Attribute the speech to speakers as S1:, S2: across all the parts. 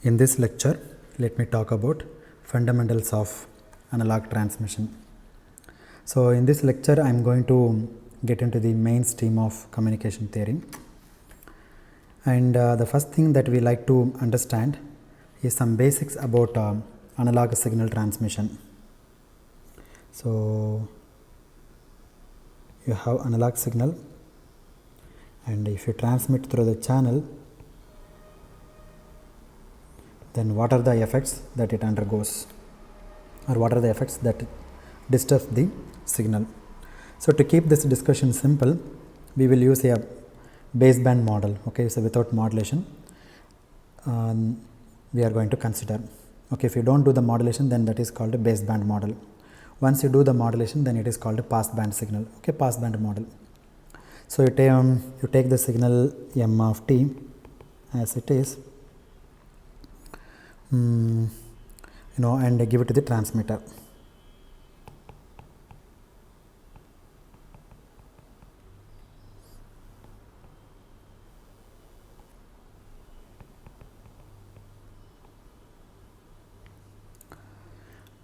S1: In this lecture, let me talk about fundamentals of analog transmission. So in this lecture, I am going to get into the main stream of communication theory. And the first thing that we like to understand is some basics about analog signal transmission. So you have analog signal, and if you transmit through the channel, then what are the effects that it undergoes, or what are the effects that disturb the signal. So to keep this discussion simple, we will use a baseband model. Okay, so without modulation we are going to consider. Okay, if you don't do the modulation, then that is called a baseband model. Once you do the modulation, then it is called a passband signal. Okay, passband model. So you take the signal m of t as it is, and give it to the transmitter.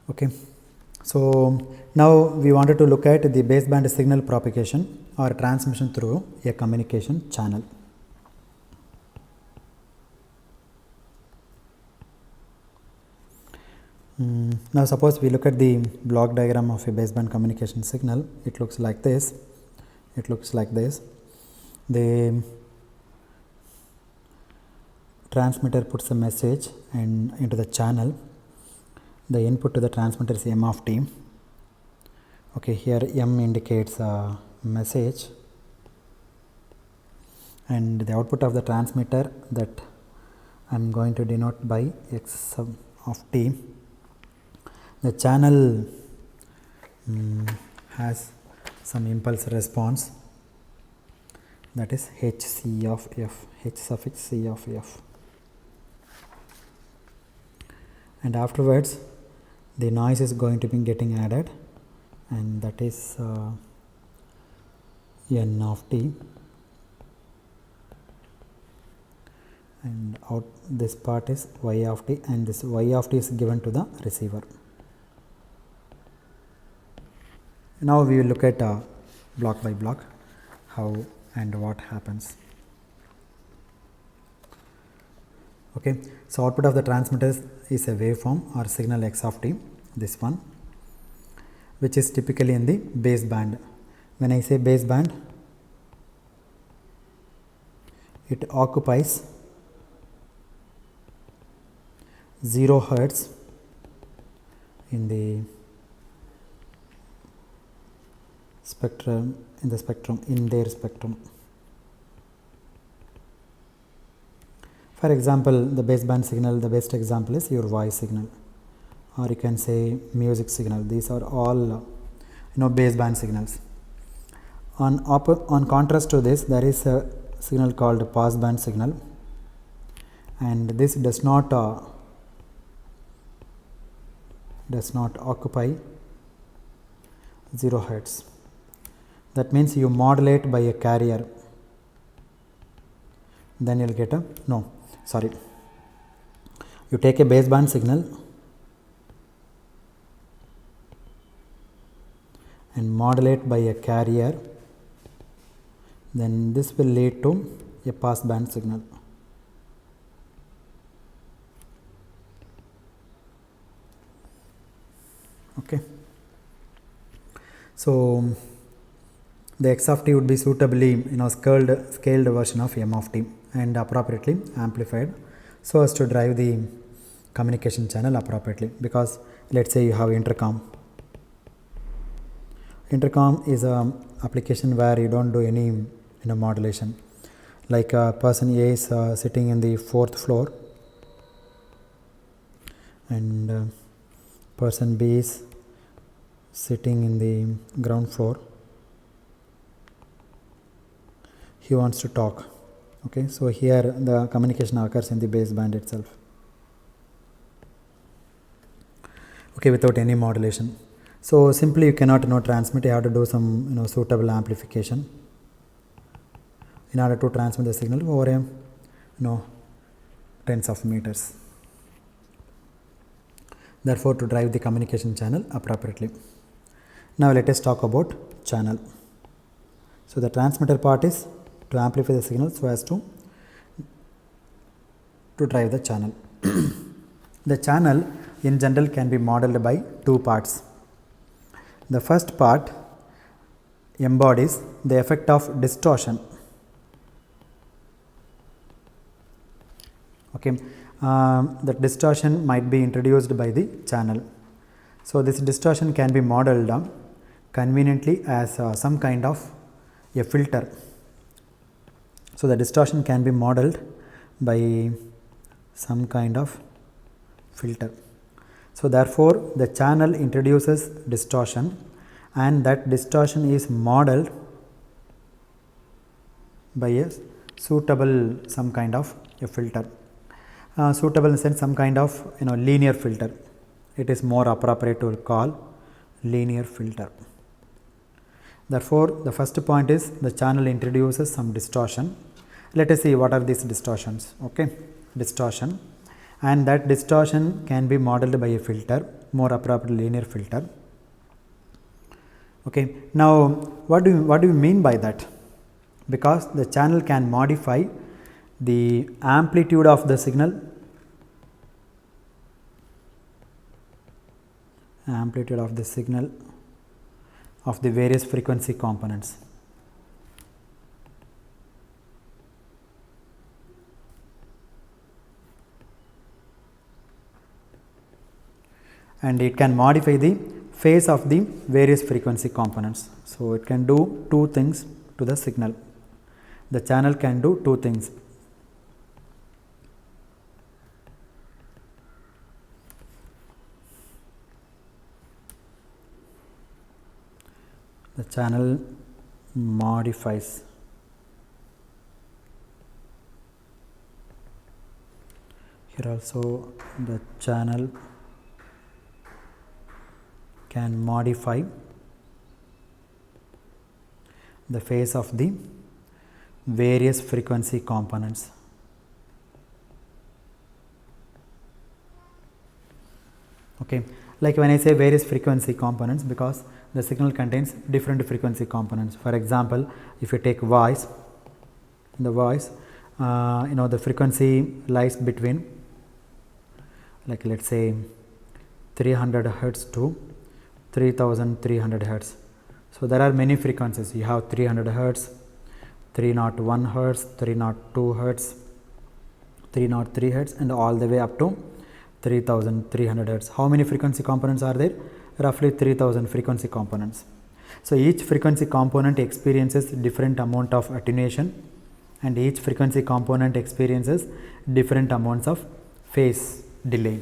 S1: Okay, so now we wanted to look at the baseband signal propagation or transmission through a communication channel. Now suppose we look at the block diagram of a baseband communication signal. It looks like this. The transmitter puts a message and into the channel. The input to the transmitter is m of t. Okay, here m indicates a message, and the output of the transmitter that I am going to denote by x sub of t. The channel has some impulse response, that is hc of f, h suffix c of f, and afterwards the noise is going to be getting added, and that is n of t, and out this part is y of t, and this y of t is given to the receiver. Now we will look at block by block how and what happens. Okay, so output of the transmitter is a waveform or signal x of t, this one, which is typically in the baseband. When I say baseband, it occupies 0 hertz in the spectrum, in their spectrum. For example, the baseband signal, the best example is your voice signal, or you can say music signal. These are all baseband signals. On contrast to this, there is a signal called passband signal, and this does not occupy 0 hertz. That means you modulate by a carrier, then you will get you take a baseband signal and modulate by a carrier, then this will lead to a passband signal. Okay, so the x of t would be suitably scaled version of m of t and appropriately amplified so as to drive the communication channel appropriately. Because let's say you have intercom. Intercom is a application where you don't do any modulation. Like person A is sitting in the 4th floor, and person B is sitting in the ground floor. He wants to talk. Okay, so here the communication occurs in the baseband itself. Okay, without any modulation. So simply you cannot transmit. You have to do some suitable amplification in order to transmit the signal over tens of meters. therefore to drive the communication channel appropriately. Now let us talk about channel. So the transmitter part is to amplify the signal so as to drive the channel. The channel in general can be modeled by two parts. The first part embodies the effect of distortion. Okay, the distortion might be introduced by the channel. So this distortion can be modeled conveniently as some kind of a filter. So the distortion can be modeled by some kind of filter. So therefore the channel introduces distortion, and that distortion is modeled by a suitable some kind of a filter. Suitable in the sense some kind of linear filter. It is more appropriate to call linear filter. Therefore the first point is the channel introduces some distortion. Let us see what are these distortions. Okay, distortion, and that distortion can be modeled by a filter, more appropriate linear filter. Okay, now what do you mean by that? Because the channel can modify the amplitude of the signal, of the various frequency components. And it can modify the phase of the various frequency components. So it can do two things to the signal. The channel can do two things. The channel modifies here also the channel can modify the phase of the various frequency components. Okay, like when I say various frequency components, because the signal contains different frequency components. For example, if you take voice, the voice, the frequency lies between, like let's say 300 hertz to 3300 hertz. So there are many frequencies. You have 300 hertz, 301 hertz, 302 hertz, 303 hertz, and all the way up to 3300 hertz. How many frequency components are there? Roughly 3000 frequency components. So each frequency component experiences different amount of attenuation, and each frequency component experiences different amounts of phase delay.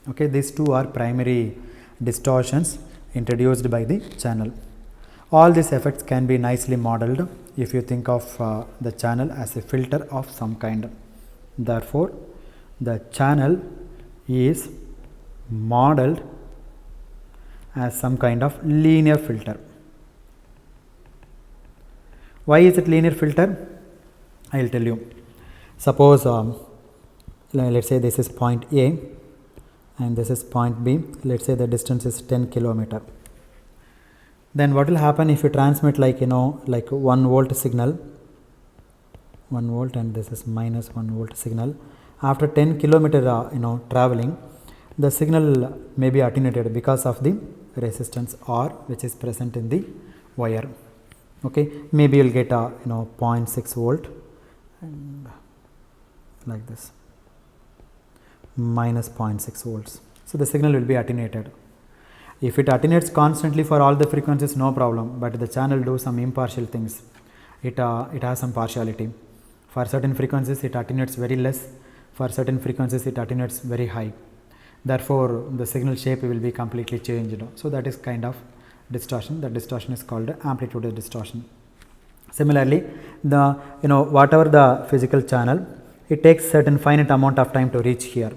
S1: Okay, these two are primary distortions introduced by the channel. All these effects can be nicely modeled if you think of the channel as a filter of some kind. Therefore the channel is modeled as some kind of linear filter. Why is it linear filter? I will tell you. Suppose let us say this is point A and this is point B. Let us say the distance is 10 kilometer. Then what will happen if you transmit like 1 volt signal, 1 volt, and this is minus 1 volt signal. After 10 kilometer traveling, the signal may be attenuated because of the resistance R which is present in the wire. Okay, maybe you will get a 0.6 volt and like this, minus 0.6 volts. So the signal will be attenuated. If it attenuates constantly for all the frequencies, no problem, but the channel do some impartial things. It has some partiality. For certain frequencies it attenuates very less, for certain frequencies it attenuates very high. Therefore the signal shape will be completely changed. So that is kind of distortion. That distortion is called amplitude distortion. Similarly, the whatever the physical channel, it takes certain finite amount of time to reach here,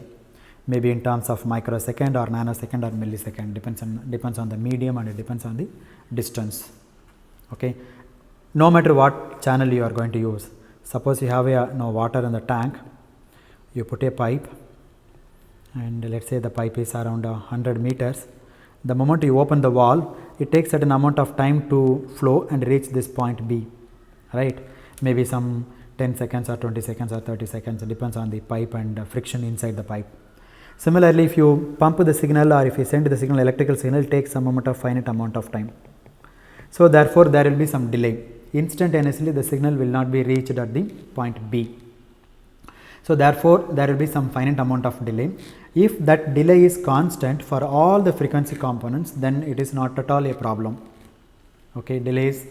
S1: maybe in terms of microsecond or nanosecond or millisecond, depends on the medium, and it depends on the distance. Okay, no matter what channel you are going to use. Suppose you have a water in the tank, you put a pipe and let's say the pipe is around 100 meters. The moment you open the valve, it takes certain amount of time to flow and reach this point B, right? Maybe some 10 seconds or 20 seconds or 30 seconds, depends on the pipe and friction inside the pipe. Similarly, if you pump the signal or if you send the signal, electrical signal, it takes some finite amount of time. So therefore, there will be some delay. Instantaneously, the signal will not be reached at the point B. So therefore, there will be some finite amount of delay. If that delay is constant for all the frequency components, then it is not at all a problem. Okay, delay is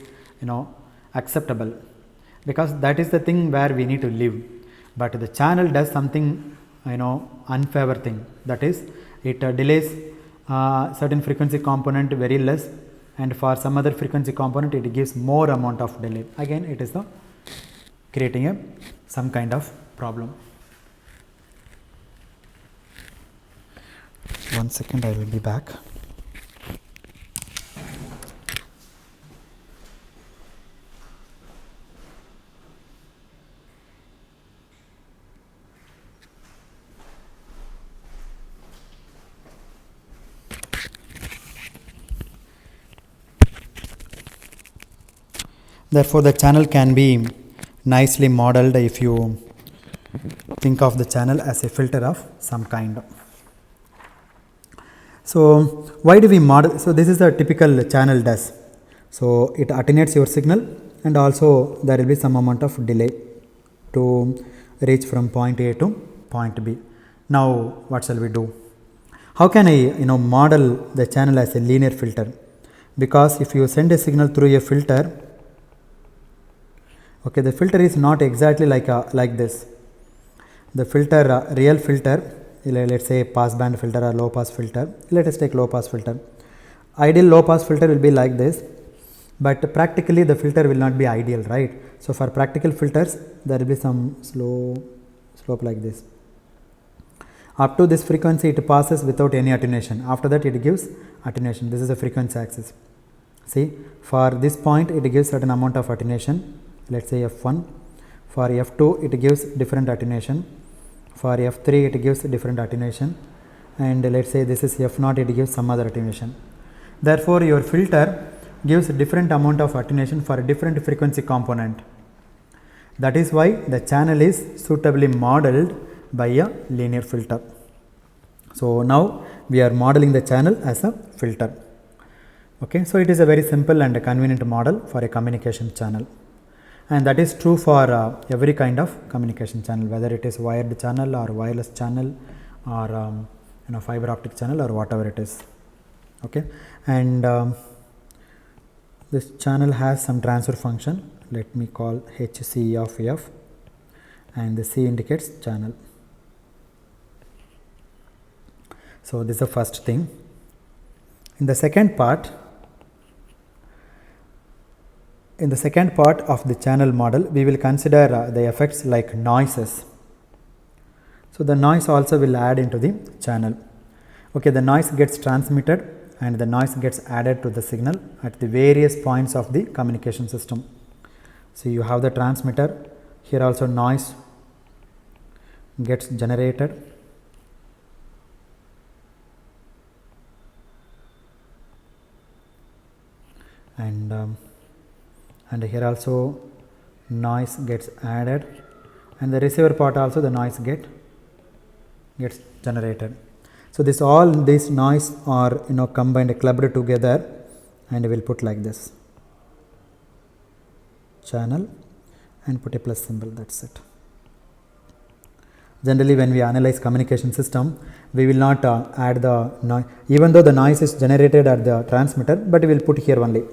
S1: acceptable, because that is the thing where we need to live. But the channel does something unfavor thing, that is it delays certain frequency component very less, and for some other frequency component it gives more amount of delay. Again, it is creating some kind of problem. 1 second, I will be back. Therefore, the channel can be nicely modeled if you think of the channel as a filter of some kind. So, why do we model? So, this is the typical channel does. So, it attenuates your signal, and also there will be some amount of delay to reach from point A to point B. Now, what shall we do? How can I model the channel as a linear filter? Because if you send a signal through a filter, okay, the filter is not exactly like this. The filter, real filter, let's say pass band filter or low pass filter. Let us take low pass filter. Ideal low pass filter will be like this, but practically the filter will not be ideal, right? So for practical filters, there will be some slope like this. Up to this frequency, it passes without any attenuation. After that, it gives attenuation. This is the frequency axis. See, for this point, it gives certain amount of attenuation. Let's say F1. For F2, it gives different attenuation. For F3, it gives different attenuation, and let's say this is F0, it gives some other attenuation. Therefore, your filter gives different amount of attenuation for a different frequency component. That is why the channel is suitably modeled by a linear filter. So now we are modeling the channel as a filter. Okay, so it is a very simple and a convenient model for a communication channel. And that is true for every kind of communication channel, whether it is wired channel or wireless channel or fiber optic channel or whatever it is. Okay, and this channel has some transfer function. Let me call HC of F, and the C indicates channel. So this is the first thing. In the second part of the channel model, we will consider the effects like noises. So the noise also will add into the channel. Okay, the noise gets transmitted and the noise gets added to the signal at the various points of the communication system. So you have the transmitter, here also noise gets generated. And here also noise gets added, and the receiver part also the noise gets generated. So this all these noise are combined, clubbed together, and we will put like this channel and put a plus symbol. That's it. Generally, when we analyze communication system, we will not add the noise, even though the noise is generated at the transmitter, but we will put here only.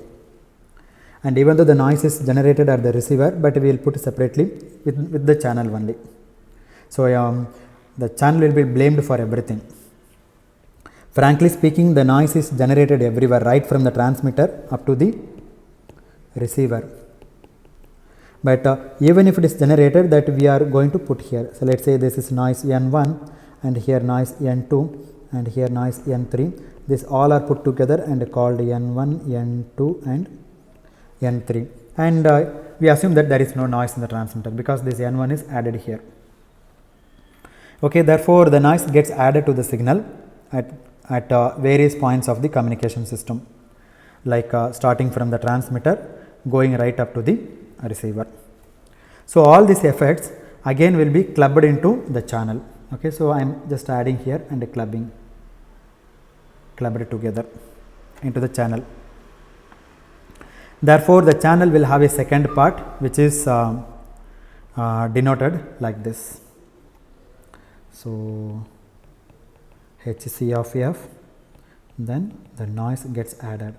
S1: And even though the noise is generated at the receiver, but we will put separately with the channel only. So the channel will be blamed for everything. Frankly speaking, the noise is generated everywhere, right from the transmitter up to the receiver. But even if it is generated, that we are going to put here. So let's say this is noise N1, and here noise N2, and here noise N3. This all are put together and called N1, N2 and N3, and we assume that there is no noise in the transmitter because this N1 is added here. Okay, therefore the noise gets added to the signal at various points of the communication system, like starting from the transmitter going right up to the receiver. So all these effects again will be clubbed into the channel. Okay, so I am just adding here and clubbed together into the channel. Therefore the channel will have a second part which is denoted like this. So HC of F, then the noise gets added,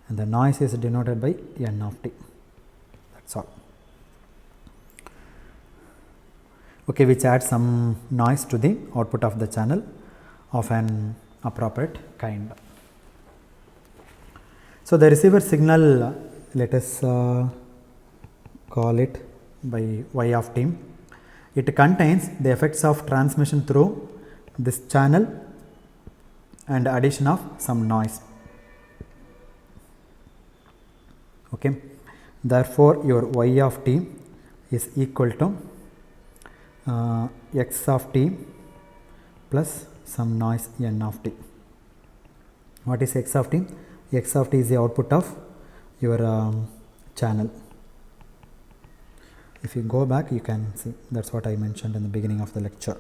S1: and the noise is denoted by N of T. That's all. Okay, which adds some noise to the output of the channel of an appropriate kind. So the receiver signal, let us call it by Y of T. It contains the effects of transmission through this channel and addition of some noise. Okay, therefore your Y of T is equal to X of T plus some noise N of T. What is X of T? X of T is the output of your channel. If you go back, you can see that's what I mentioned in the beginning of the lecture.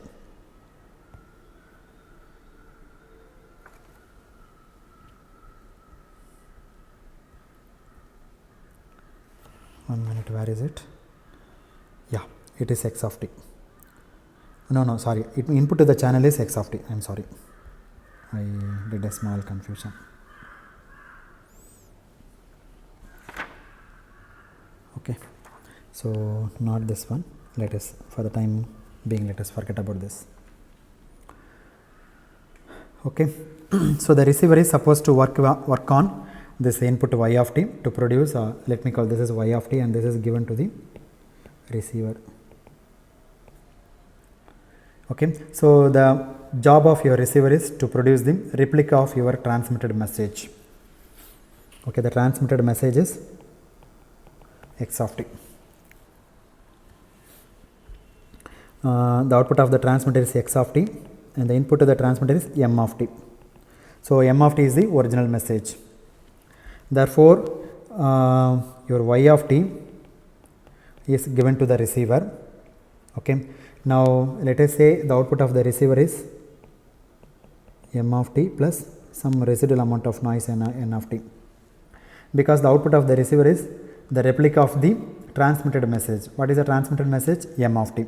S1: One minute, where is it? Yeah, it is X of T. No, sorry, input to the channel is X of T. I am sorry, I did a small confusion. Okay, so not this one. Let us, for the time being, let us forget about this. Okay, so the receiver is supposed to work on this input Y of T to produce, let me call this as Y of T, and this is given to the receiver. Okay, so the job of your receiver is to produce the replica of your transmitted message. Okay, the transmitted message is X of T. The output of the transmitter is X of T, and the input to the transmitter is M of T. So M of T is the original message. Therefore your Y of T is given to the receiver. Okay, now let us say the output of the receiver is M of T plus some residual amount of noise N of T, because the output of the receiver is the replica of the transmitted message. What is the transmitted message? M of T.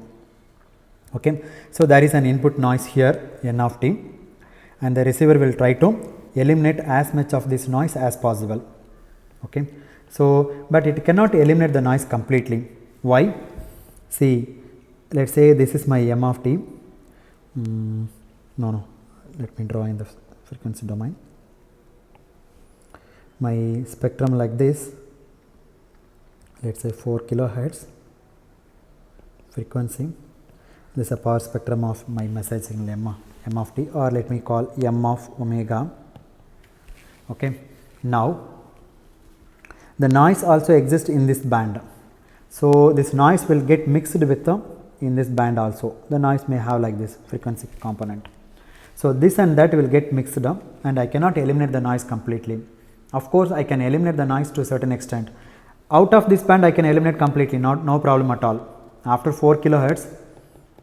S1: Okay, so there is an input noise here, N of T, and the receiver will try to eliminate as much of this noise as possible. Okay, so but it cannot eliminate the noise completely. Why? See, let us say this is my M of T. No, let me draw in the frequency domain. My spectrum like this, let us say 4 kilohertz frequency. This is a power spectrum of my message signal M of T, or let me call M of omega. Okay, now the noise also exists in this band. So this noise will get mixed with in this band also. The noise may have like this frequency component. So this and that will get mixed up, and I cannot eliminate the noise completely. Of course, I can eliminate the noise to a certain extent. Out of this band I can eliminate completely, no problem at all. After 4 kilohertz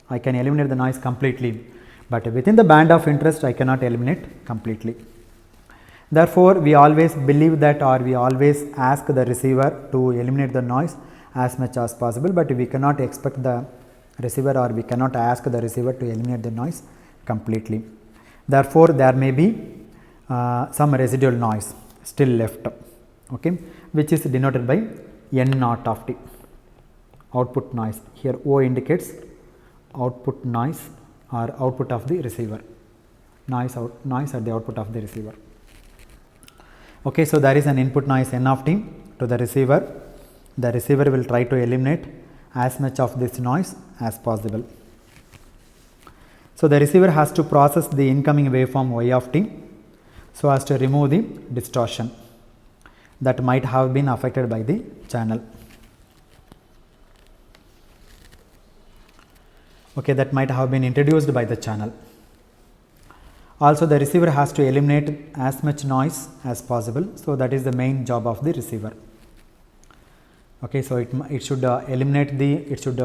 S1: I can eliminate the noise completely, but within the band of interest I cannot eliminate completely. Therefore, we always believe that, or we always ask the receiver to eliminate the noise as much as possible, but we cannot expect the receiver, or we cannot ask the receiver to eliminate the noise completely. Therefore, there may be some residual noise still left, okay, which is denoted by N naught of T, output noise. Here O indicates output noise or output of the receiver, noise at the output of the receiver. Okay, so there is an input noise N of T to the receiver. The receiver will try to eliminate as much of this noise as possible. So the receiver has to process the incoming waveform Y of T so as to remove the distortion that might have been affected by the channel. okay, that might have been introduced by the channel. Also, the receiver has to eliminate as much noise as possible. So, that is the main job of the receiver. Okay, so it should eliminate the, it should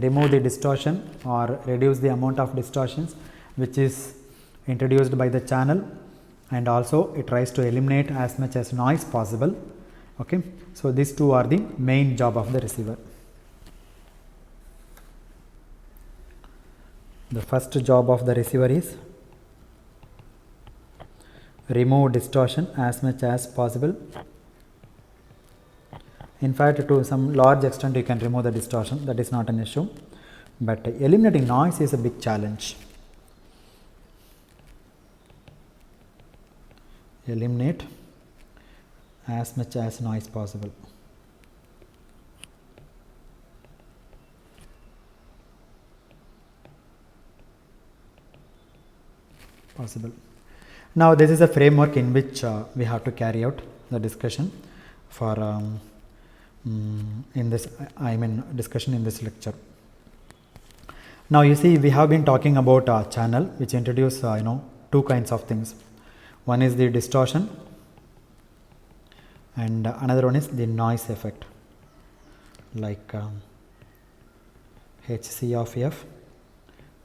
S1: remove the distortion or reduce the amount of distortions which is introduced by the channel, and also it tries to eliminate as much as noise possible. Okay, so these two are the main job of the receiver. The first job of the receiver is remove distortion as much as possible. In fact, to some large extent you can remove the distortion, that is not an issue, but eliminating noise is a big challenge. Eliminate as much as noise possible. Now, this is a framework in which we have to carry out the discussion for discussion in this lecture. Now, you see, we have been talking about channel, which introduce two kinds of things. One is the distortion, and another one is the noise effect, like Hc of f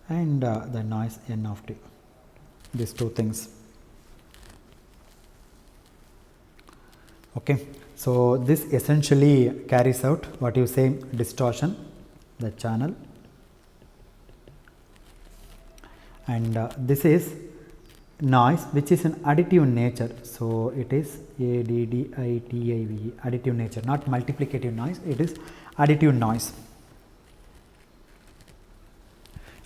S1: and the noise n of t. These two things. Okay, so this essentially carries out what you say distortion, the channel, and this is noise, which is an additive nature. So it is additive, additive nature, not multiplicative noise, it is additive noise.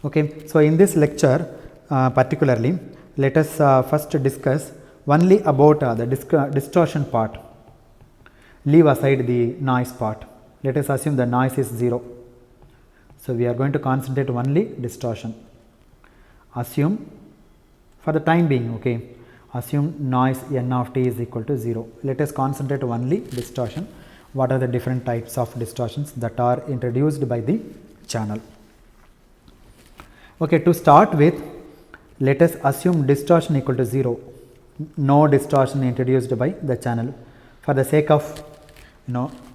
S1: Okay, so in this lecture particularly, let us first discuss only about the distortion part. Leave aside the noise part. Let us assume the noise is 0. So, we are going to concentrate only distortion. Assume for the time being, okay, assume noise n of t is equal to 0. Let us concentrate only distortion. What are the different types of distortions that are introduced by the channel? Okay, to start with, let us assume distortion equal to 0. No distortion introduced by the channel for the sake of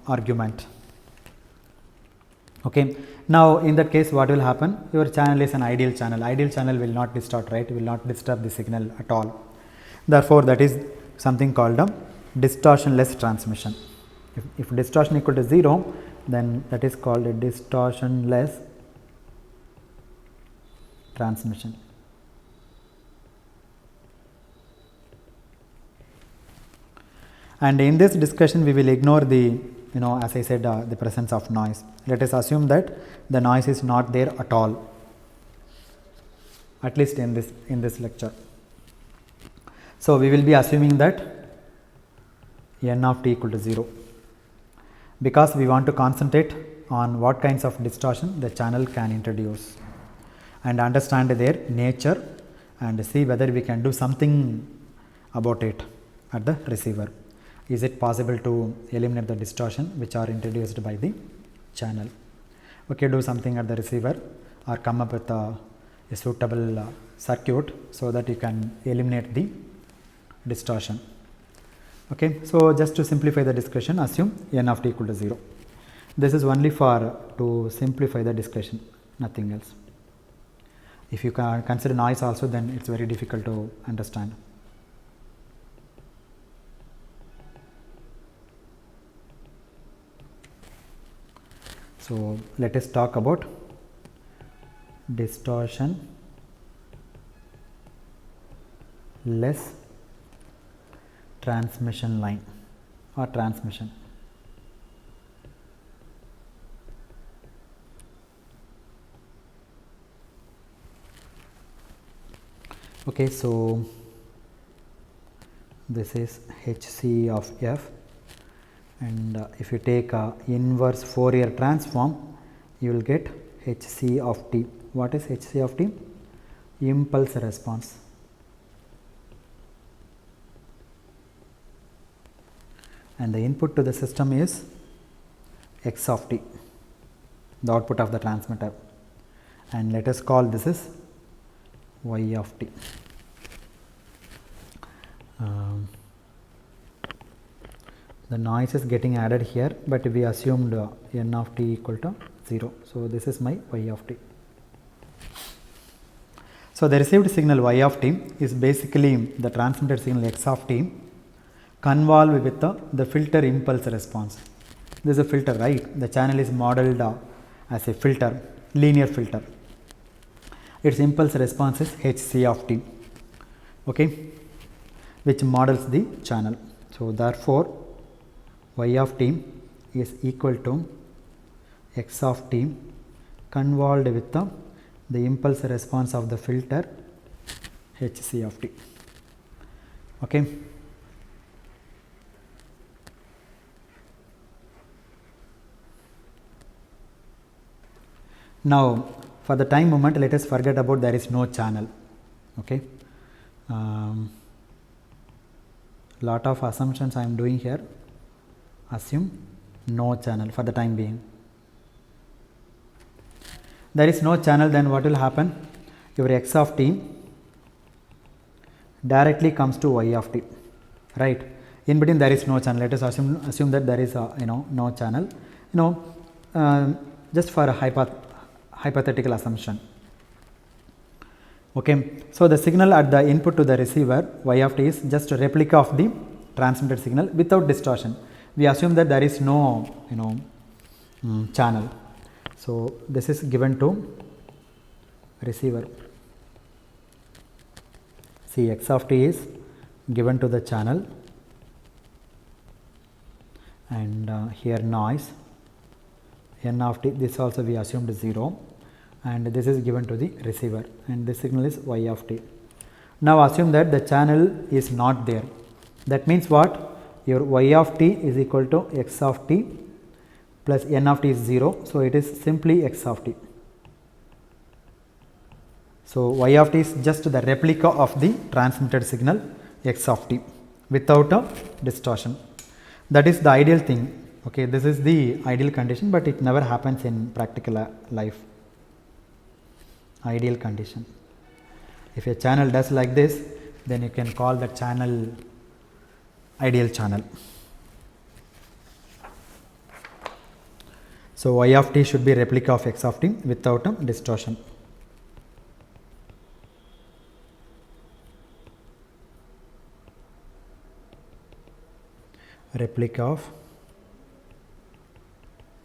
S1: argument. Okay. Now, in that case, what will happen? Your channel is an ideal channel. Ideal channel will not distort, right? Will not disturb the signal at all. Therefore, that is something called a distortionless transmission. If distortion equal to 0, then that is called a distortionless transmission. And in this discussion, we will ignore the, as I said, the presence of noise. Let us assume that the noise is not there at all, at least in this lecture. So, we will be assuming that n of t equal to 0, because we want to concentrate on what kinds of distortion the channel can introduce and understand their nature and see whether we can do something about it at the receiver. Is it possible to eliminate the distortion which are introduced by the channel? Okay, do something at the receiver or come up with a suitable circuit so that you can eliminate the distortion. Okay, so just to simplify the discussion, assume n of t equal to 0. This is only for to simplify the discussion, nothing else. If you can consider noise also, then it's very difficult to understand. So, let us talk about distortion less transmission line or transmission. Okay, so this is Hc of f, and if you take a inverse Fourier transform, you will get Hc of t. What is Hc of t? Impulse response. And the input to the system is x of t, the output of the transmitter. and let us call this is y of t. The noise is getting added here, but we assumed n of t equal to 0. So, this is my y of t. So, the received signal y of t is basically the transmitted signal x of t convolved with the filter impulse response. This is a filter, right? The channel is modeled as a filter, linear filter. Its impulse response is hc of t, okay, which models the channel. So, therefore, y of t is equal to x of t convolved with the impulse response of the filter hc of t. Okay. Now, for the time moment, let us forget about there is no channel. Okay. Lot of assumptions I am doing here. Assume no channel for the time being. There is no channel, then what will happen? Your x of t directly comes to y of t, right? In between there is no channel. Let us assume that there is no channel. Just for a hypothetical assumption. Okay, so the signal at the input to the receiver y of t is just a replica of the transmitted signal without distortion. We assume that there is no channel. So, this is given to receiver. See, x of t is given to the channel, and here noise, n of t, this also we assumed 0, and this is given to the receiver, and this signal is y of t. Now, assume that the channel is not there. That means what? Your y of t is equal to x of t plus n of t is 0. So, it is simply x of t. So, y of t is just the replica of the transmitted signal x of t without a distortion. That is the ideal thing. Okay, this is the ideal condition, but it never happens in practical life. Ideal condition. If a channel does like this, then you can call the channel ideal channel. So, y of t should be replica of x of t without a distortion. Replica of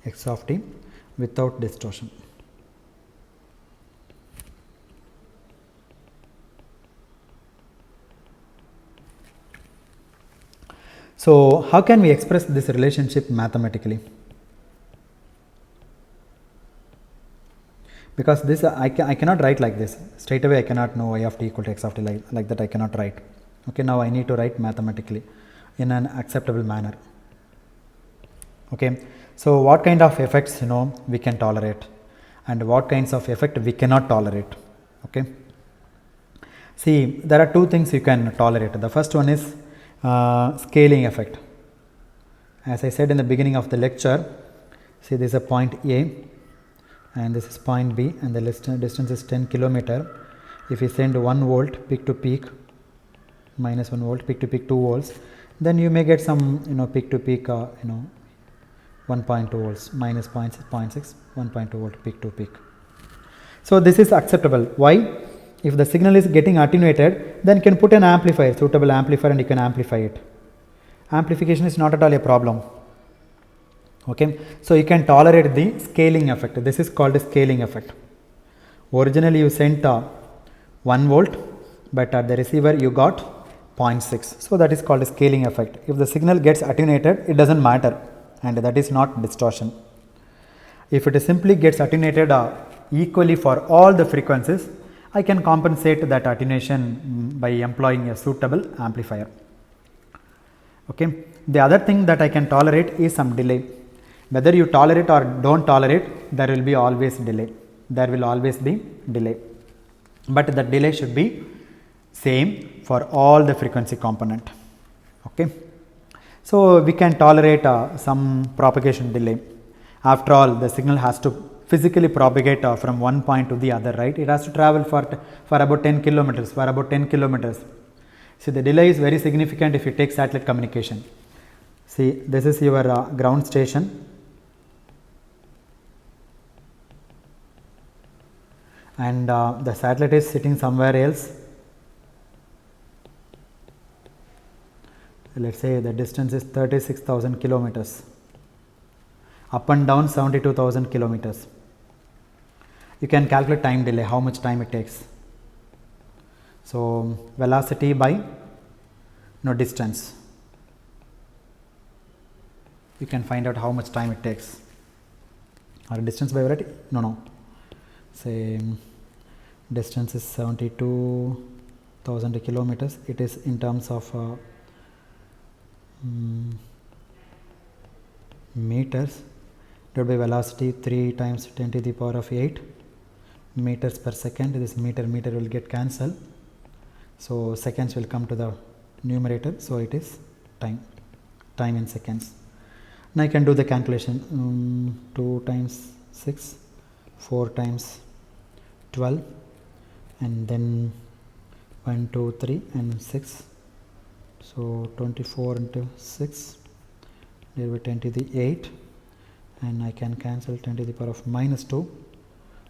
S1: x of t without distortion. So, how can we express this relationship mathematically? Because this I cannot write like this straight away. I cannot know y of t equal to x of t like that. I cannot write. Okay, now I need to write mathematically in an acceptable manner. Okay, so what kind of effects we can tolerate, and what kinds of effect we cannot tolerate. Okay, see, there are two things you can tolerate. The first one is scaling effect. As I said in the beginning of the lecture, see, this is a point A and this is point B, and the distance is 10 kilometer. If we send 1 volt peak to peak, minus 1 volt, peak to peak 2 volts, then you may get some peak to peak 1.2 volts, minus 0.6, 1.2 volt peak to peak. So, this is acceptable. Why? If the signal is getting attenuated, then you can put an amplifier, suitable amplifier, and you can amplify it. Amplification is not at all a problem. Okay, so you can tolerate the scaling effect. This is called a scaling effect. Originally you sent 1 volt, but at the receiver you got 0.6. So, that is called a scaling effect. If the signal gets attenuated, it does not matter, and that is not distortion. If it simply gets attenuated equally for all the frequencies, I can compensate that attenuation by employing a suitable amplifier. Okay. The other thing that I can tolerate is some delay. Whether you tolerate or don't tolerate, there will be always delay. There will always be delay, but the delay should be same for all the frequency component. Okay. So, we can tolerate some propagation delay. After all, the signal has to physically propagate from one point to the other, right? It has to travel for about 10 kilometers, See, the delay is very significant if you take satellite communication. See, this is your ground station, and the satellite is sitting somewhere else. Let us say the distance is 36,000 kilometers, up and down 72,000 kilometers. You can calculate time delay, how much time it takes. So, velocity by distance, you can find out how much time it takes, or distance by velocity, say distance is 72,000 kilometers, it is in terms of meters divided by velocity 3 times 10 to the power of 8 meters per second. This meter will get cancelled, so seconds will come to the numerator, so it is time in seconds. Now I can do the calculation, 2 times 6, 4 times 12, and then 1, 2, 3 and 6, so 24 into 6 divided by 10 to the 8, and I can cancel 10 to the power of minus 2,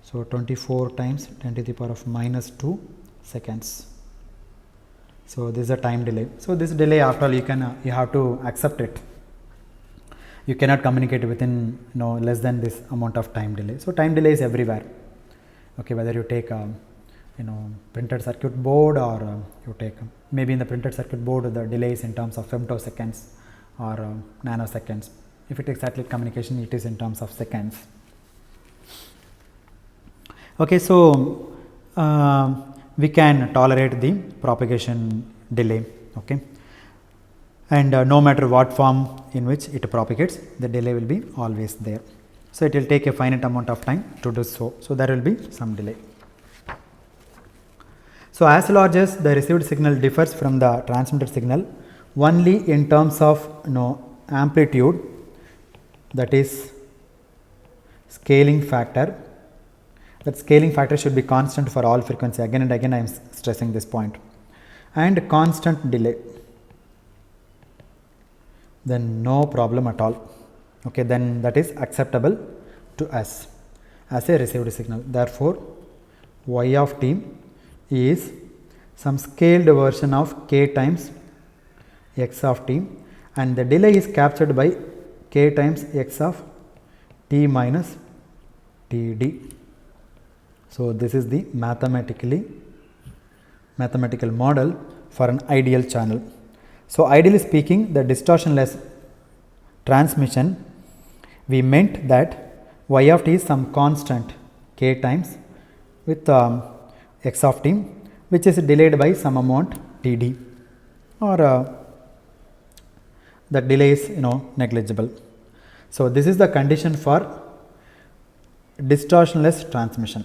S1: so 24 times 10 to the power of minus 2 seconds. So this is a time delay. So this delay, after all, you have to accept it. You cannot communicate within less than this amount of time delay. So time delay is everywhere. Okay, whether you take printed circuit board, or you take maybe in the printed circuit board the delay is in terms of femtoseconds or nanoseconds. If it is satellite communication, it is in terms of seconds. Okay, so we can tolerate the propagation delay, okay, and no matter what form in which it propagates, the delay will be always there. So it will take a finite amount of time to do so. So there will be some delay. So as large as the received signal differs from the transmitted signal only in terms of amplitude, that is scaling factor. That scaling factor should be constant for all frequency. Again and again I am stressing this point. And constant delay, then no problem at all. Okay, then that is acceptable to us as a received signal. Therefore, y of t is some scaled version of k times x of t, and the delay is captured by k times x of t minus td. So this is the mathematical model for an ideal channel. So ideally speaking, the distortionless transmission, we meant that y of t is some constant k times with x of t, which is delayed by some amount td, or the delay is negligible. So this is the condition for distortionless transmission.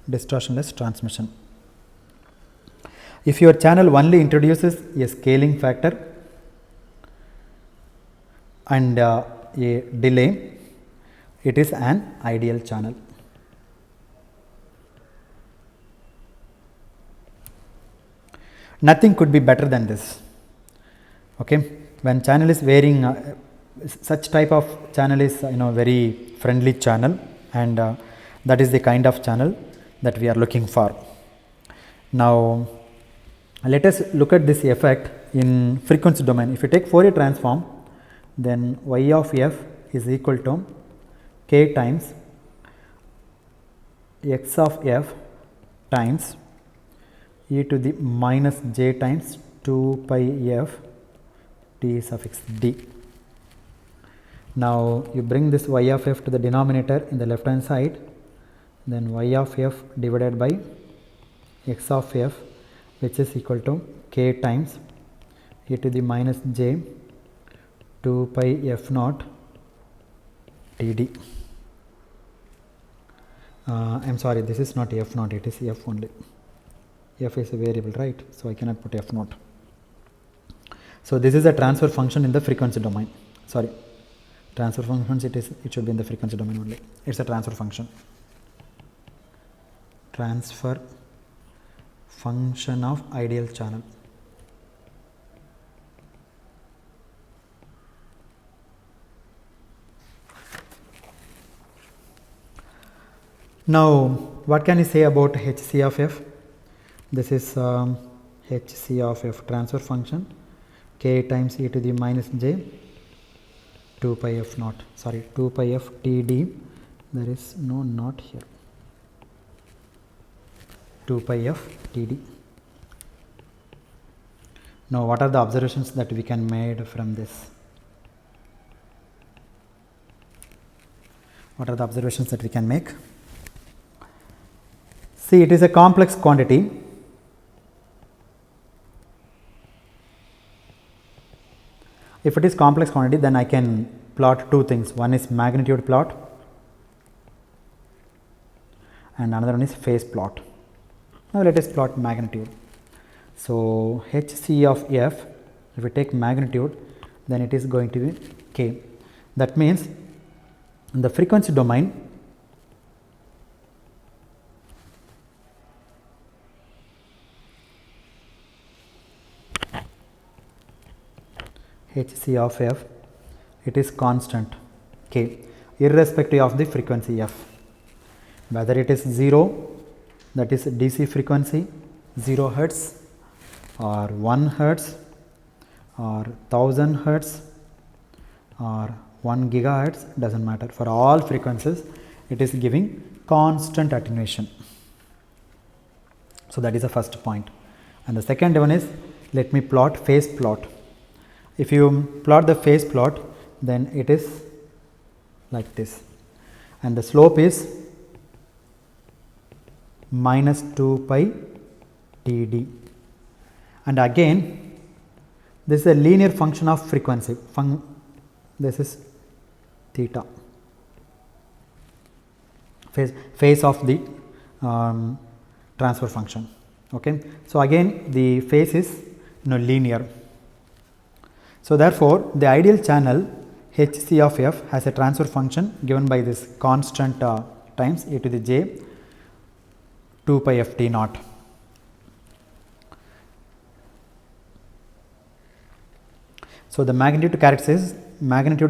S1: Distortionless transmission. If your channel only introduces a scaling factor and a delay, it is an ideal channel. Nothing could be better than this. Okay, when channel is varying, such type of channel is very friendly channel, and that is the kind of channel that we are looking for. Now let us look at this effect in frequency domain. If you take Fourier transform, then y of f is equal to k times x of f times e to the minus j times 2 pi f t suffix d. Now you bring this y of f to the denominator in the left hand side, then y of f divided by x of f, which is equal to k times e to the minus j 2 pi f naught TD. I'm sorry, this is not f naught, it is f only. F is a variable, right? So I cannot put f naught. So this is a transfer function in the frequency domain. Sorry, transfer functions, it should be in the frequency domain only. It's a transfer function. Transfer function of ideal channel. Now, what can you say about HC of f? This is HC of f transfer function, k times e to the minus j 2 pi f naught, sorry, 2 pi f TD, there is no naught here, 2 pi f TD. Now, what are the observations that we can make from this? What are the observations that we can make? See, it is a complex quantity. If it is complex quantity, then I can plot two things. One is magnitude plot and another one is phase plot. Now, let us plot magnitude. So, HC of f, if we take magnitude, then it is going to be k. That means, in the frequency domain, HC of f, it is constant k, irrespective of the frequency f. Whether it is 0, that is DC frequency 0 hertz, or 1 hertz, or 1000 hertz, or 1 gigahertz, does not matter. For all frequencies, it is giving constant attenuation. So, that is the first point. And the second one is, let me plot phase plot. If you plot the phase plot, then it is like this, and the slope is minus 2 pi TD, and again this is a linear function of frequency, this is theta, phase of the transfer function. Okay. So, again the phase is linear. So, therefore, the ideal channel HC of f has a transfer function given by this constant times e to the j 2 pi f t naught. So, the magnitude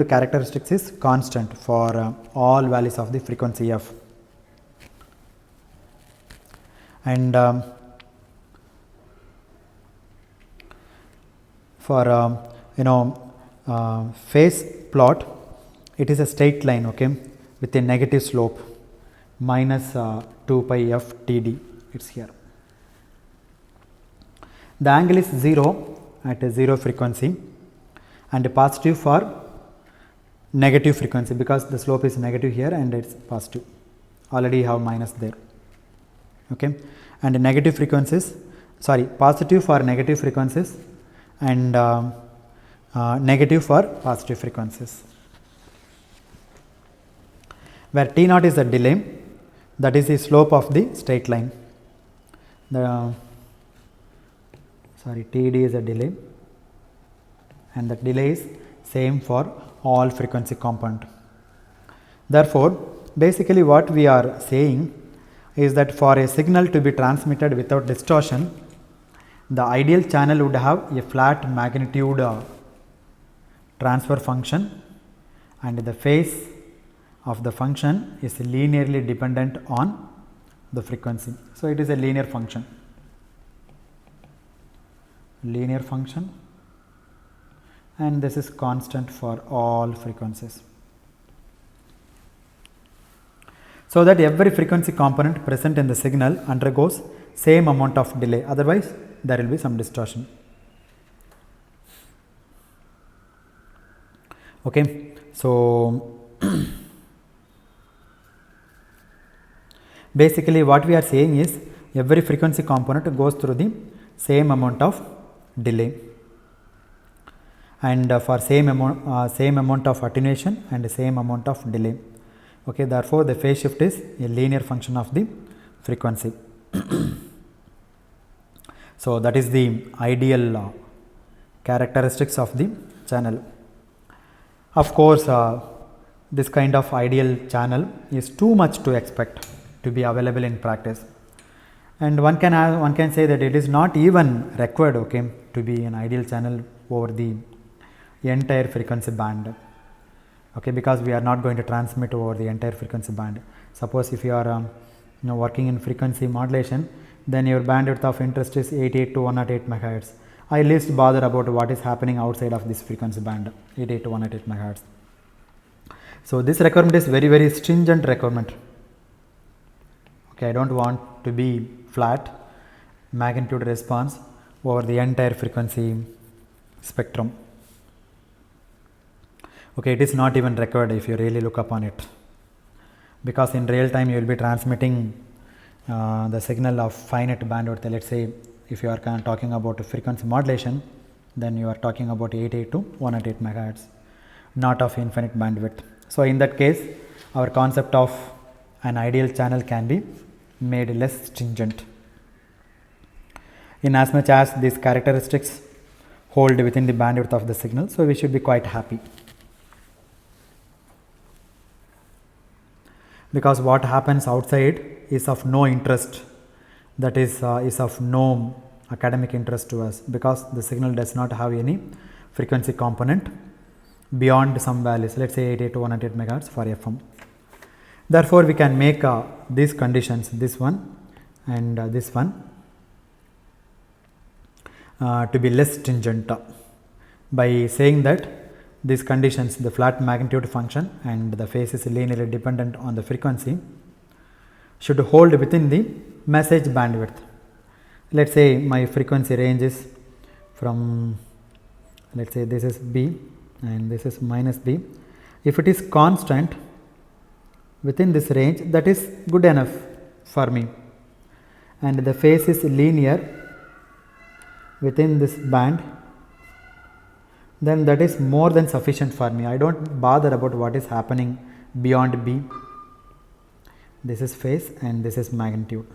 S1: characteristics is constant for all values of the frequency f, and for phase plot, it is a straight line, okay, with a negative slope minus 2 pi f TD, it is here. The angle is 0 at a 0 frequency and positive for negative frequency, because the slope is negative here and it is positive, already have minus there. Okay. And negative frequencies, sorry, positive for negative frequencies and negative for positive frequencies, where T naught is the delay, that is the slope of the straight line. TD is a delay, and the delay is same for all frequency component. Therefore, basically what we are saying is that for a signal to be transmitted without distortion, the ideal channel would have a flat magnitude transfer function, and the phase of the function is linearly dependent on the frequency. So, it is a linear function, and this is constant for all frequencies. So that every frequency component present in the signal undergoes same amount of delay, otherwise there will be some distortion. Okay. So, basically what we are saying is every frequency component goes through the same amount of delay, and for same amount of attenuation and same amount of delay. Okay, therefore the phase shift is a linear function of the frequency. So that is the ideal characteristics of the channel. Of course, this kind of ideal channel is too much to expect to be available in practice, and one can say that it is not even required, okay, to be an ideal channel over the entire frequency band, okay, because we are not going to transmit over the entire frequency band. Suppose if you are working in frequency modulation, then your bandwidth of interest is 88 to 108 megahertz. I least bother about what is happening outside of this frequency band, 88 to 108 megahertz. So this requirement is very, very stringent requirement. Okay, I don't want to be flat magnitude response over the entire frequency spectrum. Okay, it is not even required if you really look upon it, because in real time you will be transmitting the signal of finite bandwidth. Let's say if you are talking about frequency modulation, then you are talking about 88 to 108 megahertz, not of infinite bandwidth. So in that case, our concept of an ideal channel can be made less stringent, in as much as these characteristics hold within the bandwidth of the signal. So we should be quite happy, because what happens outside is of no interest, that is of no academic interest to us, because the signal does not have any frequency component beyond some values, let's say 88 to 108 megahertz for FM. Therefore we can make these conditions, this one and this one, to be less stringent by saying that these conditions, the flat magnitude function and the phase is linearly dependent on the frequency, should hold within the message bandwidth. Let's say my frequency range is from, let's say this is B and this is minus B. If it is constant within this range, that is good enough for me, and the phase is linear within this band, then that is more than sufficient for me. I don't bother about what is happening beyond B. This is phase and this is magnitude.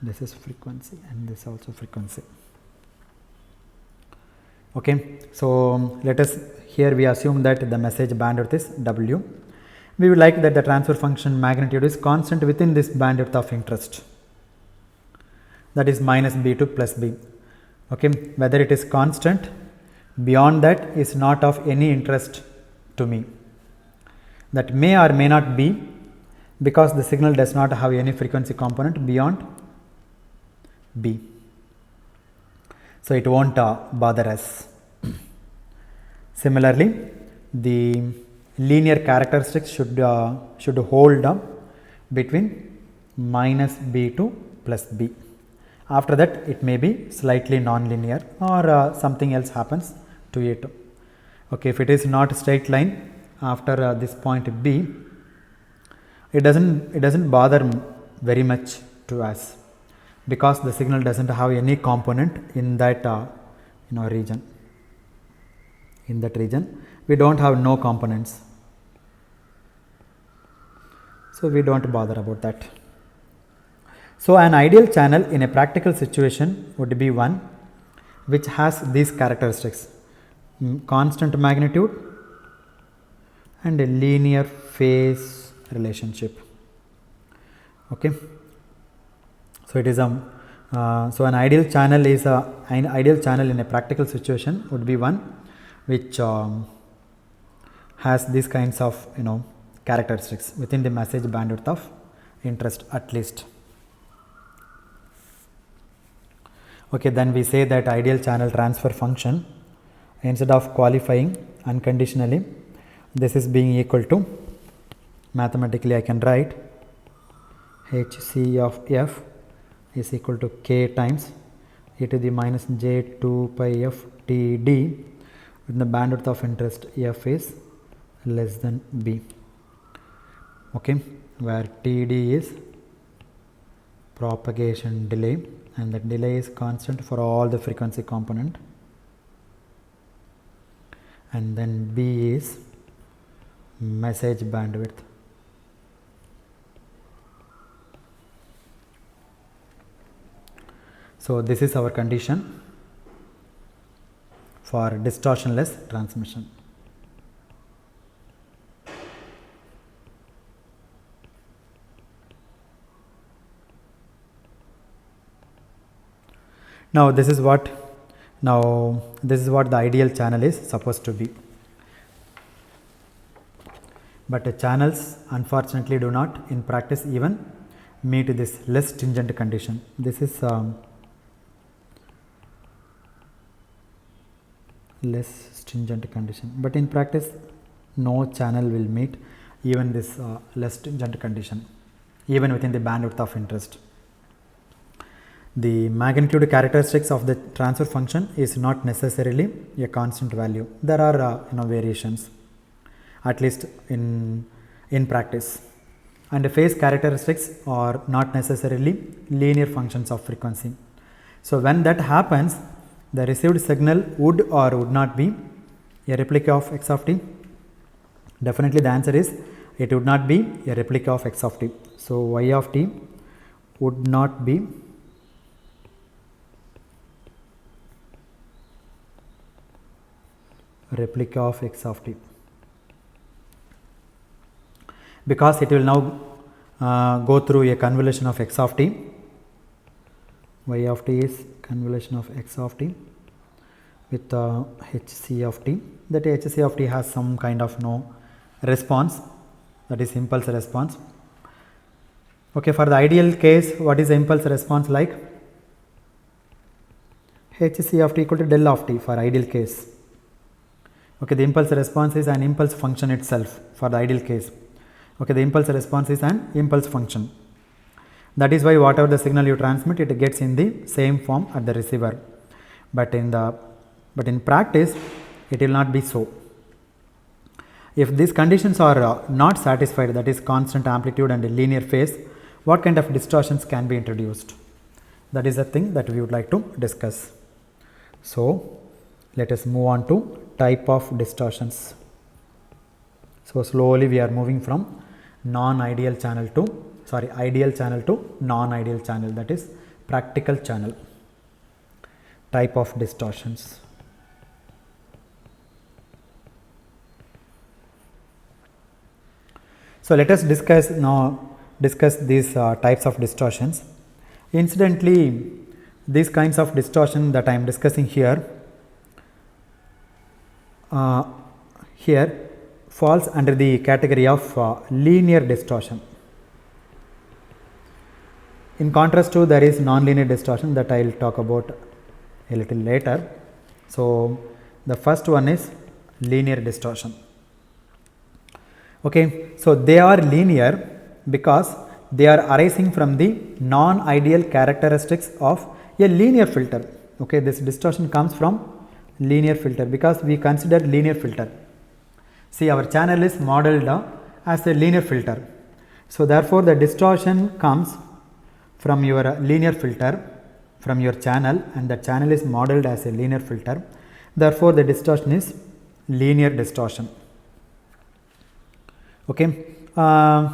S1: This is frequency and this also frequency. Okay, so let us, here we assume that the message bandwidth is W. We would like that the transfer function magnitude is constant within this bandwidth of interest, that is minus B to plus B. Okay, whether it is constant beyond that is not of any interest to me. That may or may not be, because the signal does not have any frequency component beyond B. So it won't bother us. Similarly, the linear characteristics should hold between minus B to plus B. After that, it may be slightly non-linear or something else happens to it. Okay, if it is not a straight line after this point B, it doesn't bother very much to us, because the signal doesn't have any component in that region. In that region, we don't have no components, so we don't bother about that. So an ideal channel in a practical situation would be one which has these characteristics: constant magnitude and a linear phase relationship. Okay, so it is so an ideal channel is an ideal channel in a practical situation would be one which has these kinds of characteristics within the message bandwidth of interest at least. Okay, then we say that ideal channel transfer function, instead of qualifying unconditionally, this is being equal to, mathematically I can write HC of f is equal to k times e to the minus j2 pi f t d, when the bandwidth of interest f is less than b. Okay, where td is propagation delay and the delay is constant for all the frequency component. and then B is message bandwidth. So this is our condition for distortionless transmission. Now this is what the ideal channel is supposed to be. But channels unfortunately do not in practice even meet this less stringent condition. This is less stringent condition, but in practice no channel will meet even this less stringent condition, even within the bandwidth of interest. The magnitude characteristics of the transfer function is not necessarily a constant value. There are variations, at least in practice, and the phase characteristics are not necessarily linear functions of frequency. So when that happens, the received signal would or would not be a replica of x of t. Definitely the answer is it would not be a replica of x of t. So y of t would not be replica of x of t, because it will now go through a convolution of x of t. Y of t is convolution of x of t with hc of t. That hc of t has some kind of response, that is impulse response. Okay, for the ideal case, what is the impulse response like? hc of t equal to del of t for ideal case. Okay, the impulse response is an impulse function itself for the ideal case. Okay, the impulse response is an impulse function. That is why whatever the signal you transmit, it gets in the same form at the receiver. But in practice, it will not be so. If these conditions are not satisfied, that is constant amplitude and linear phase, what kind of distortions can be introduced? That is the thing that we would like to discuss. So let us move on to type of distortions. So slowly we are moving from ideal channel to non-ideal channel, that is practical channel. Type of distortions. So let us discuss these types of distortions. Incidentally, these kinds of distortion that I am discussing here falls under the category of linear distortion. In contrast to, there is non-linear distortion that I will talk about a little later. So the first one is linear distortion. Okay, so they are linear because they are arising from the non-ideal characteristics of a linear filter. Okay, this distortion comes from linear filter because we consider linear filter. See, our channel is modeled as a linear filter. So therefore the distortion comes from your linear filter, from your channel, and the channel is modeled as a linear filter. Therefore the distortion is linear distortion. Okay, the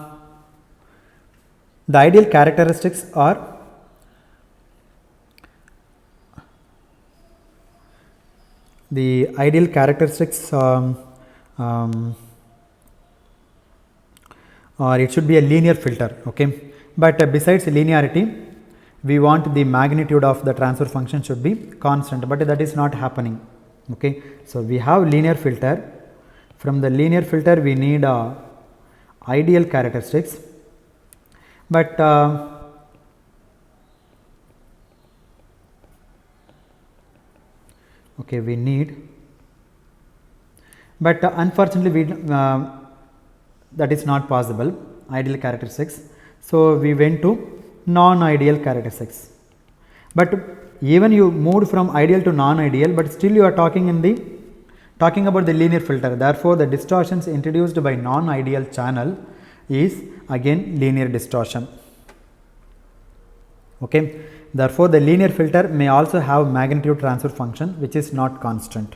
S1: ideal characteristics are or it should be a linear filter. Okay, but besides linearity, we want the magnitude of the transfer function should be constant, but that is not happening. Okay, so we have linear filter. From the linear filter we need ideal characteristics, but okay, we need, but unfortunately that is not possible, ideal characteristics. So we went to non-ideal characteristics. But even you moved from ideal to non-ideal, but still you are talking about the linear filter. Therefore the distortions introduced by non-ideal channel is again linear distortion. Okay, therefore the linear filter may also have magnitude transfer function which is not constant.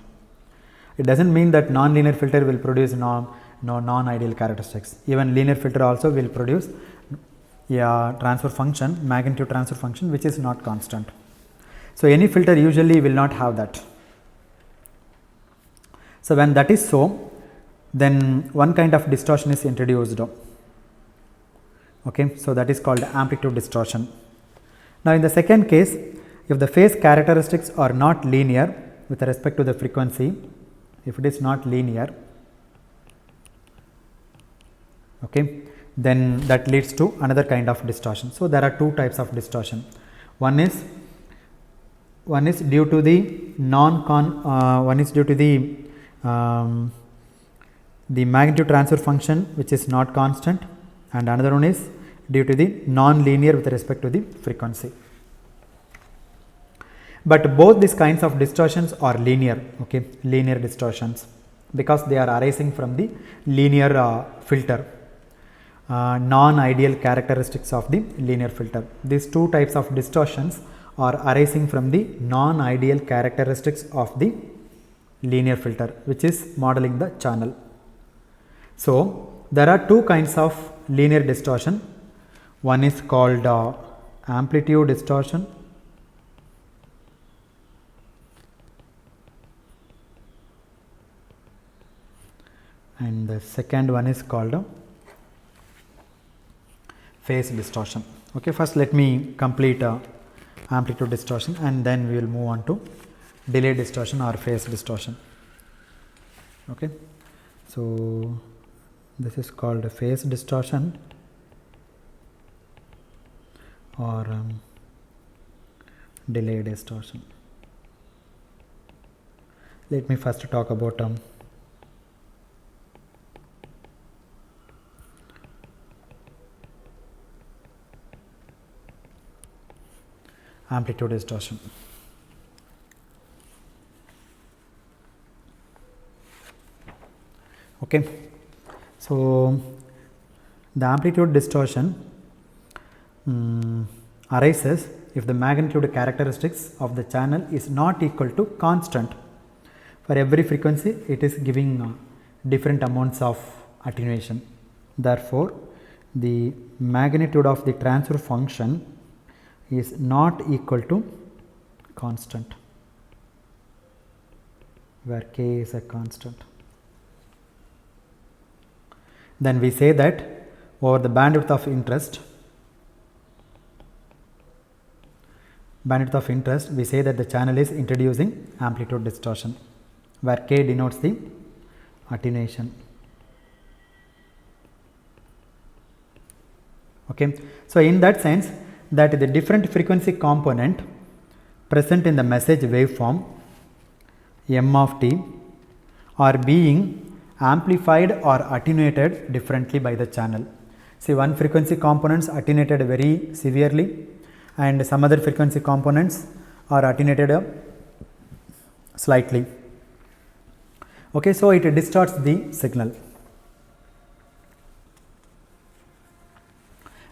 S1: It doesn't mean that non-linear filter will produce non-ideal characteristics. Even linear filter also will produce a transfer function, magnitude transfer function, which is not constant. So any filter usually will not have that. So when that is so, then one kind of distortion is introduced. Okay, so that is called amplitude distortion. Now in the second case, if the phase characteristics are not linear with respect to the frequency, if it is not linear, okay, then that leads to another kind of distortion. So there are two types of distortion. One is due to the the magnitude transfer function which is not constant, and another one is due to the non-linear with respect to the frequency. But both these kinds of distortions are linear, okay, linear distortions, because they are arising from the linear filter, non-ideal characteristics of the linear filter. These two types of distortions are arising from the non-ideal characteristics of the linear filter, which is modeling the channel. So there are two kinds of linear distortion. One is called amplitude distortion, and the second one is called phase distortion. Okay, first let me complete amplitude distortion, and then we will move on to delay distortion or phase distortion. Okay, so this is called phase distortion or delay distortion. Let me first talk about amplitude distortion. Okay, so the amplitude distortion arises if the magnitude characteristics of the channel is not equal to constant. For every frequency, it is giving different amounts of attenuation. Therefore, the magnitude of the transfer function is not equal to constant, where k is a constant. Then we say that over the bandwidth of interest, we say that the channel is introducing amplitude distortion, where k denotes the attenuation. Okay, so in that sense, that the different frequency component present in the message waveform m of t are being amplified or attenuated differently by the channel. See, one frequency components attenuated very severely, and some other frequency components are attenuated slightly. Okay, so it distorts the signal.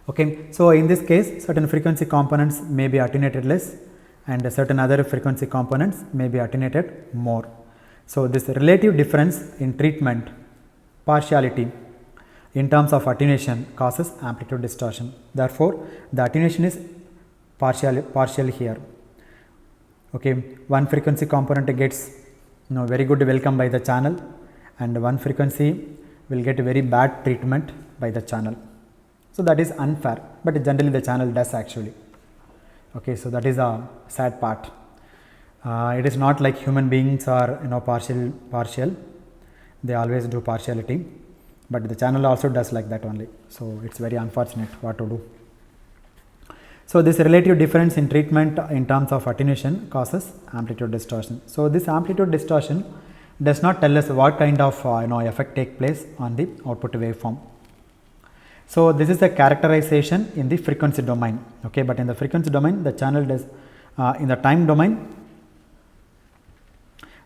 S1: Okay, so in this case, certain frequency components may be attenuated less, and certain other frequency components may be attenuated more. So this relative difference in treatment, partiality in terms of attenuation, causes amplitude distortion. Therefore, the attenuation is partial here. Okay, one frequency component gets very good welcome by the channel, and one frequency will get very bad treatment by the channel. So that is unfair, but generally the channel does actually. Okay, so that is a sad part. It is not like human beings are partial. They always do partiality, but the channel also does like that only. So it's very unfortunate what to do. So this relative difference in treatment in terms of attenuation causes amplitude distortion. So this amplitude distortion does not tell us what kind of effect take place on the output waveform. So this is the characterization in the frequency domain. Okay, but in the frequency domain, the channel does in the time domain,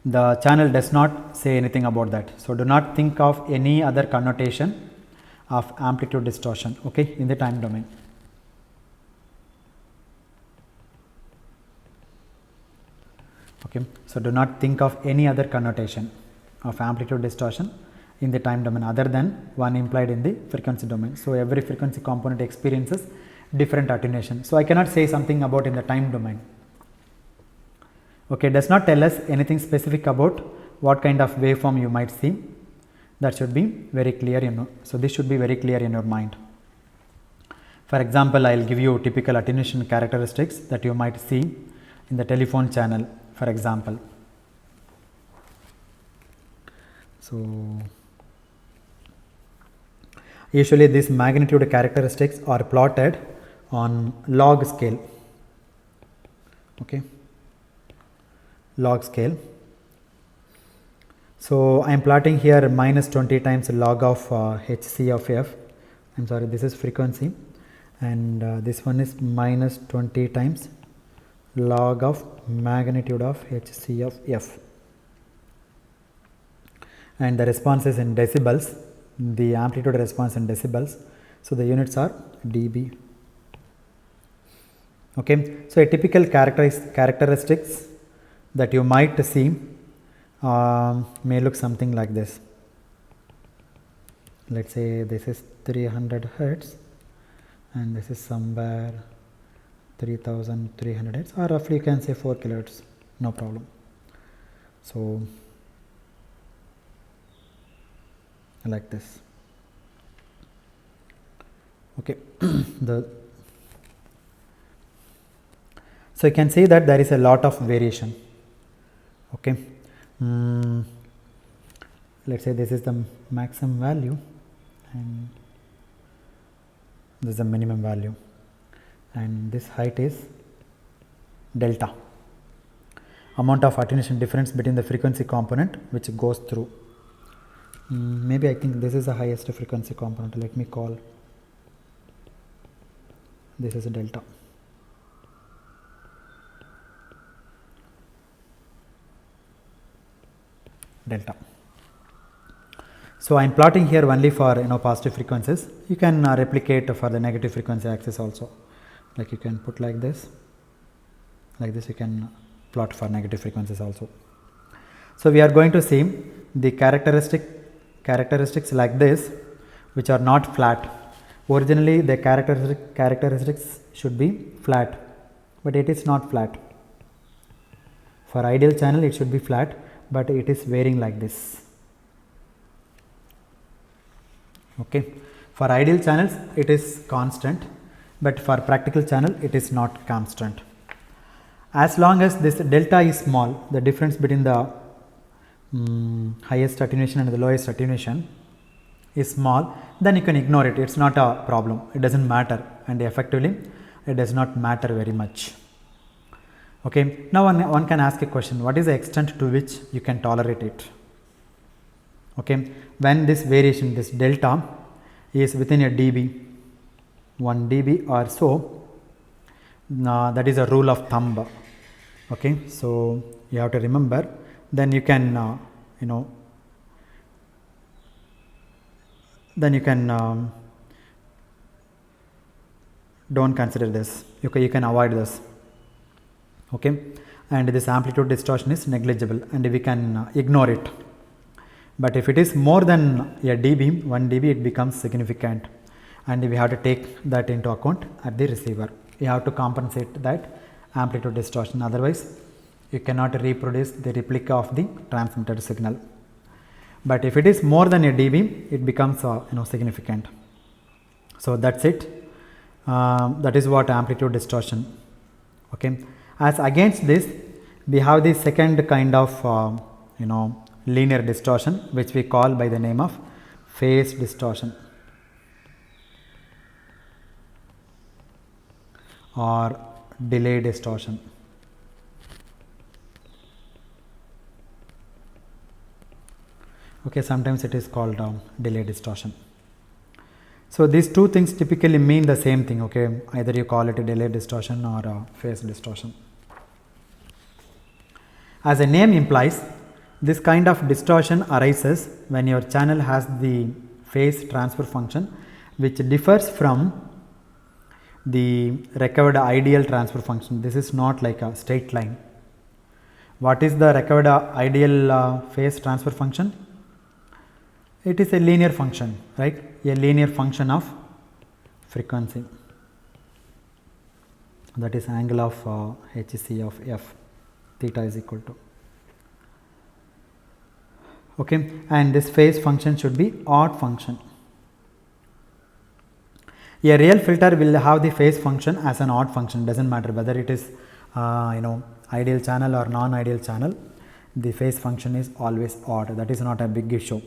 S1: the channel does not say anything about that. So do not think of any other connotation of amplitude distortion, okay, in the time domain. Okay, so do not think of any other connotation. of amplitude distortion in the time domain other than one implied in the frequency domain. So every frequency component experiences different attenuation. So I cannot say something about in the time domain. Okay, does not tell us anything specific about what kind of waveform you might see. That should be very clear, so this should be very clear in your mind. For example, I will give you typical attenuation characteristics that you might see in the telephone channel, for example. So usually these magnitude characteristics are plotted on log scale. Okay, log scale. So I am plotting here minus 20 times log of Hc of f. I am sorry, this is frequency, and this one is minus 20 times log of magnitude of Hc of f, and the response is in decibels, the amplitude response in decibels. So the units are dB. Okay, so a typical characteristics that you might see may look something like this. Let's say this is 300 hertz and this is somewhere 3300 hertz, or roughly you can say 4 kilohertz, no problem. So like this. Okay, so you can see that there is a lot of variation. Okay, let's say this is the maximum value and this is the minimum value, and this height is delta, amount of attenuation difference between the frequency component which goes through. Maybe I think this is the highest frequency component. Let me call this is a delta. So I am plotting here only for positive frequencies. You can replicate for the negative frequency axis also. Like you can put like this you can plot for negative frequencies also. So we are going to see the characteristics like this, which are not flat. Originally the characteristics should be flat, but it is not flat. For ideal channel it should be flat, but it is varying like this. Okay, for ideal channels it is constant, but for practical channel it is not constant. As long as this delta is small, the difference between the highest attenuation and the lowest attenuation is small, then you can ignore it. It's not a problem, it doesn't matter, and effectively it does not matter very much. Okay, now one can ask a question, what is the extent to which you can tolerate it? Okay, when this variation, this delta is within a dB, 1 dB or so, that is a rule of thumb. Okay, so you have to remember, then you can don't consider this. Okay, you can avoid this. Okay, and this amplitude distortion is negligible and we can ignore it. But if it is more than a dB, 1 dB, it becomes significant, and we have to take that into account at the receiver. You have to compensate that amplitude distortion, otherwise you cannot reproduce the replica of the transmitted signal. But if it is more than a dB, it becomes significant. So that's it. That is what amplitude distortion. Okay, as against this we have the second kind of linear distortion, which we call by the name of phase distortion or delay distortion. Okay, sometimes it is called delay distortion. So these two things typically mean the same thing. Okay, either you call it a delay distortion or a phase distortion. As the name implies, this kind of distortion arises when your channel has the phase transfer function which differs from the recovered ideal transfer function. This is not like a straight line. What is the required ideal phase transfer function? It is a linear function, right? A linear function of frequency. That is angle of HC of f, theta is equal to. Okay, and this phase function should be odd function. A real filter will have the phase function as an odd function, doesn't matter whether it is ideal channel or non-ideal channel, the phase function is always odd. That is not a big issue.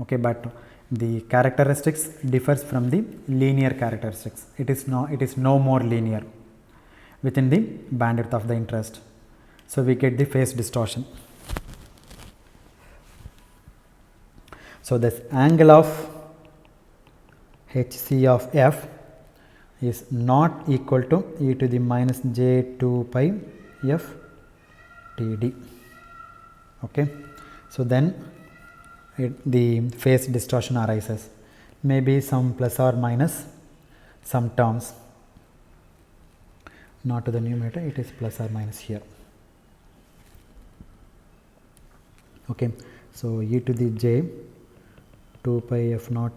S1: Okay, but the characteristics differs from the linear characteristics. It is no more linear within the bandwidth of the interest. So we get the phase distortion. So this angle of HC of f is not equal to e to the minus j2 pi f td. Okay, so then the phase distortion arises, maybe some plus or minus some terms, not to the numerator, it is plus or minus here. Okay, so e to the j 2 pi f naught,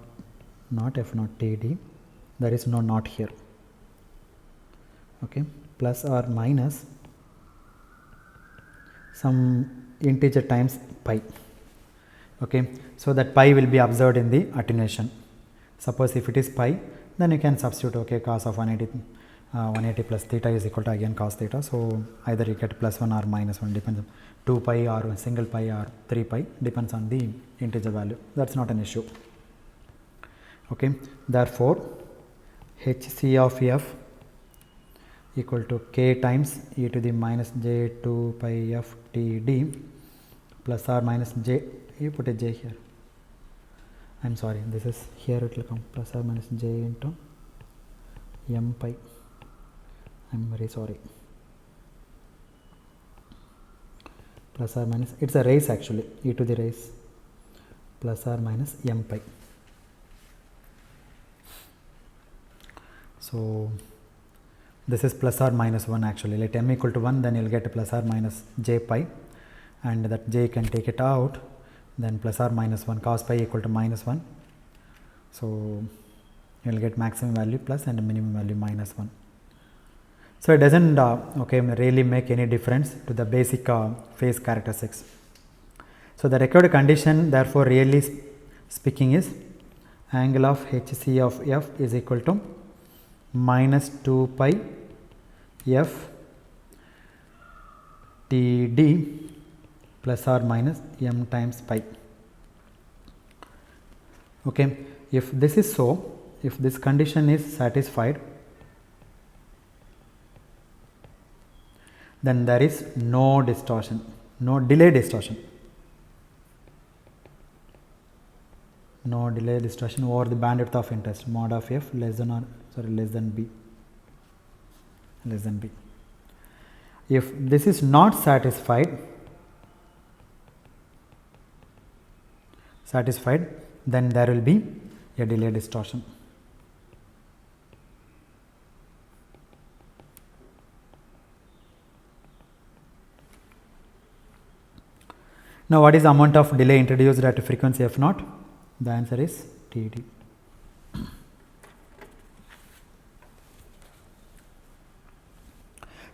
S1: not f naught td, there is no naught here. Okay, plus or minus some integer times pi. Okay, so that pi will be observed in the attenuation. Suppose if it is pi, then you can substitute, okay, cos of 180 plus theta is equal to again cos theta. So either you get plus 1 or minus 1, depends on 2 pi or single pi or 3 pi, depends on the integer value. That's not an issue. Okay, therefore HC of f equal to k times e to the minus j2 pi f td plus or minus j, you put a j here, I am sorry, this is here, it will come plus or minus j into m pi, I am very sorry, plus or minus, it is a raise actually, e to the raise plus or minus m pi. So this is plus or minus 1 actually, let m equal to 1, then you will get a plus or minus j pi, and that j can take it out, then plus or minus 1, cos pi equal to minus 1. So you will get maximum value plus and minimum value minus 1. So it doesn't really make any difference to the basic phase characteristics. So the required condition therefore really speaking is angle of HC of f is equal to minus 2 pi f td plus or minus m times pi. Okay, if this is so, if this condition is satisfied, then there is no distortion, no delay distortion, no delay distortion over the bandwidth of interest mod of f less than b. If this is not satisfied, then there will be a delay distortion. Now what is the amount of delay introduced at frequency f naught? The answer is Td.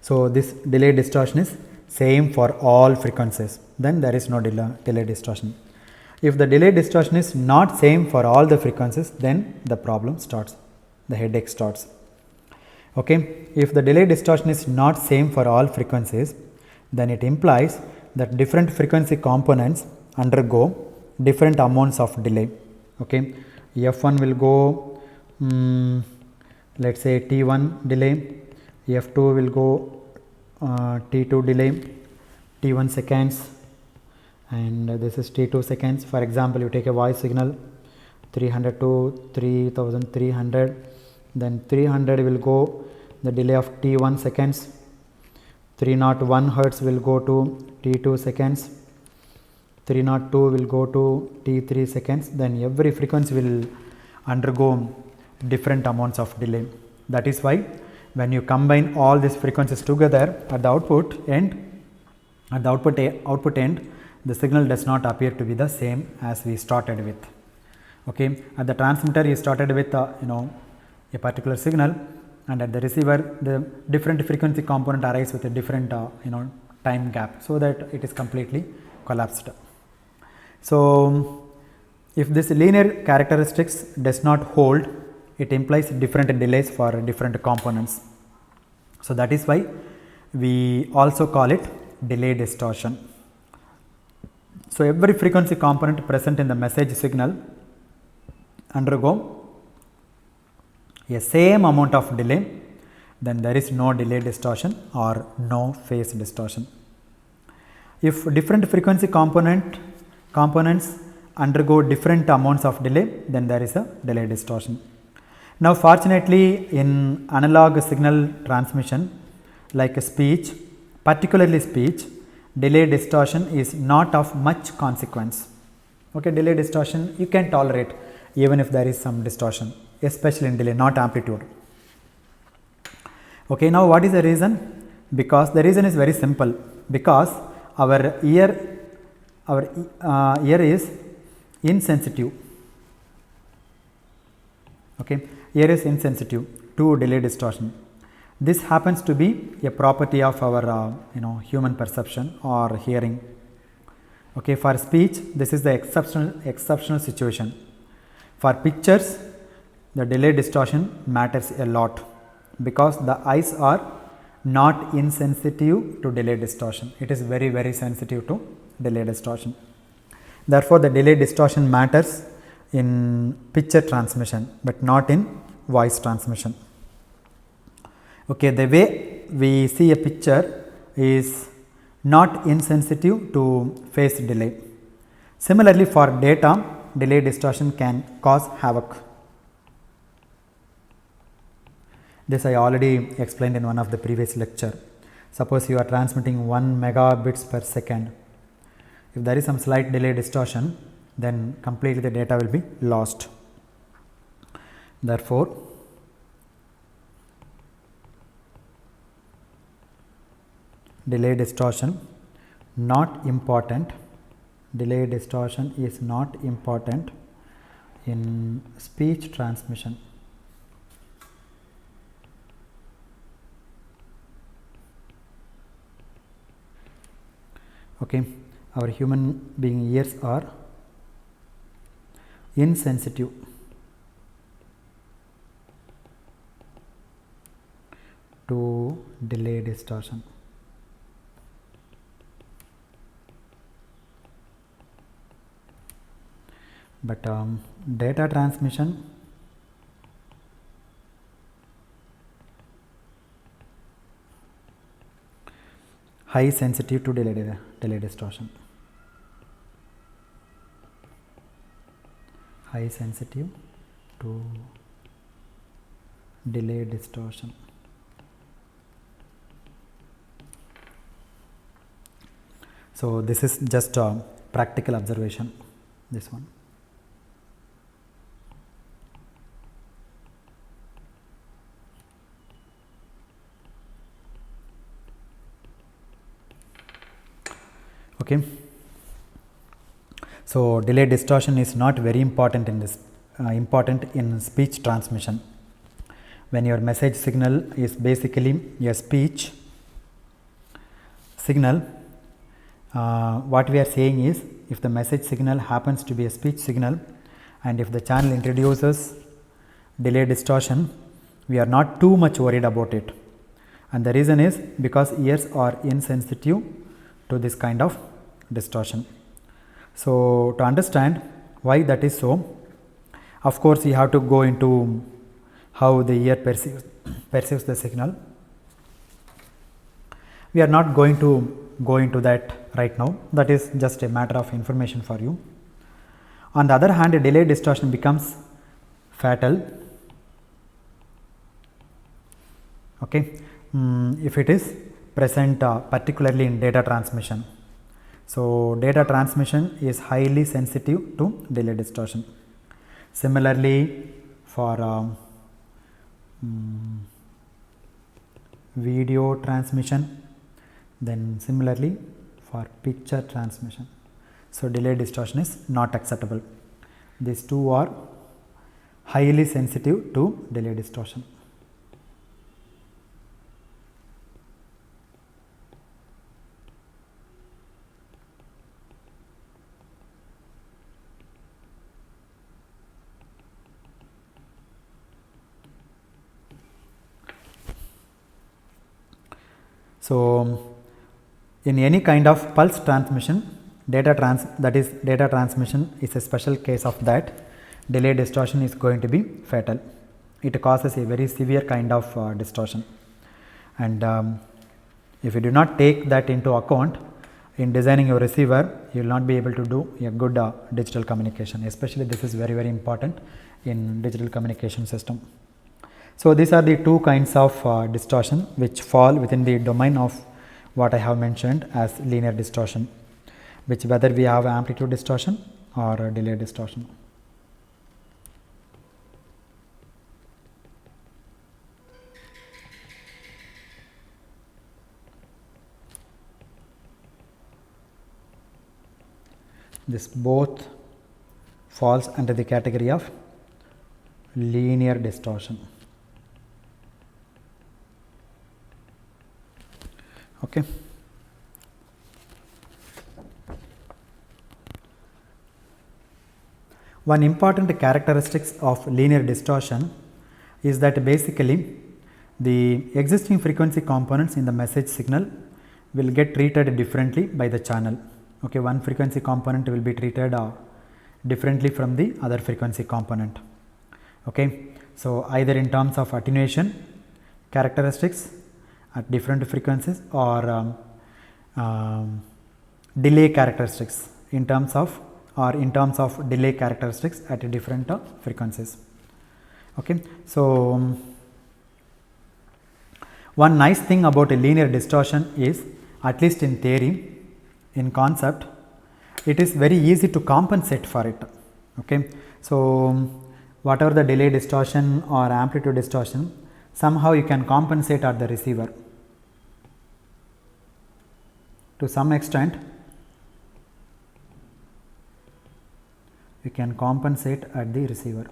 S1: So this delay distortion is same for all frequencies, then there is no delay distortion. If the delay distortion is not same for all the frequencies, then the problem starts, the headache starts. Okay, if the delay distortion is not same for all frequencies, then it implies that different frequency components undergo different amounts of delay. Okay, f1 will go let us say t1 delay, f2 will go t2 delay, t1 seconds, and this is t2 seconds. For example, you take a voice signal 300 to 3300, then 300 will go the delay of t1 seconds, 301 hertz will go to t2 seconds, 302 will go to t3 seconds, then every frequency will undergo different amounts of delay. That is why when you combine all these frequencies together at the output end, At the output end, the signal does not appear to be the same as we started with. Okay, at the transmitter you started with a particular signal, and at the receiver the different frequency component arrives with a different time gap, so that it is completely collapsed. So if this linear characteristics does not hold, it implies different delays for different components. So that is why we also call it delay distortion. So every frequency component present in the message signal undergo a same amount of delay, then there is no delay distortion or no phase distortion. If different frequency components undergo different amounts of delay, then there is a delay distortion. Now fortunately, in analog signal transmission like speech, particularly speech, delay distortion is not of much consequence. Okay, delay distortion you can tolerate even if there is some distortion, especially in delay, not amplitude. Okay, now what is the reason? Because the reason is very simple, because our ear is insensitive. Okay, ear is insensitive to delay distortion. This happens to be a property of our human perception or hearing. Okay, for speech this is the exceptional situation. For pictures the delay distortion matters a lot, because the eyes are not insensitive to delay distortion. It is very, very sensitive to delay distortion. Therefore the delay distortion matters in picture transmission, but not in voice transmission. Okay, the way we see a picture is not insensitive to phase delay. Similarly, for data, delay distortion can cause havoc. This I already explained in one of the previous lecture. Suppose you are transmitting 1 megabits per second. If there is some slight delay distortion, then completely the data will be lost. Therefore, delay distortion not important. Delay distortion is not important in speech transmission. Okay, our human being ears are insensitive to delay distortion. But data transmission high sensitive to delay distortion. High sensitive to delay distortion. So this is just a practical observation, this one. Okay. So delay distortion is not very important in this important in speech transmission. When your message signal is basically your speech signal, what we are saying is, if the message signal happens to be a speech signal and if the channel introduces delay distortion, we are not too much worried about it, and the reason is because ears are insensitive to this kind of distortion. So to understand why that is so, of course you have to go into how the ear perceives the signal. We are not going to go into that right now, that is just a matter of information for you. On the other hand, a delay distortion becomes fatal, okay, if it is present particularly in data transmission. So data transmission is highly sensitive to delay distortion. Similarly, for video transmission, then similarly for picture transmission. So delay distortion is not acceptable. These two are highly sensitive to delay distortion. So in any kind of pulse transmission, data transmission is a special case of that. Delay distortion is going to be fatal. It causes a very severe kind of distortion, and if you do not take that into account in designing your receiver, you will not be able to do a good digital communication. Especially this is very important in digital communication system. So these are the two kinds of distortion which fall within the domain of what I have mentioned as linear distortion, which whether we have amplitude distortion or delay distortion. This both falls under the category of linear distortion. Okay. One important characteristics of linear distortion is that basically the existing frequency components in the message signal will get treated differently by the channel. Okay, one frequency component will be treated differently from the other frequency component. Okay, so either in terms of attenuation characteristics at different frequencies or delay characteristics in terms of delay characteristics at different frequencies. Okay, so one nice thing about a linear distortion is, at least in theory, in concept, it is very easy to compensate for it. Okay, so whatever the delay distortion or amplitude distortion, somehow you can compensate at the receiver. To some extent, you can compensate at the receiver.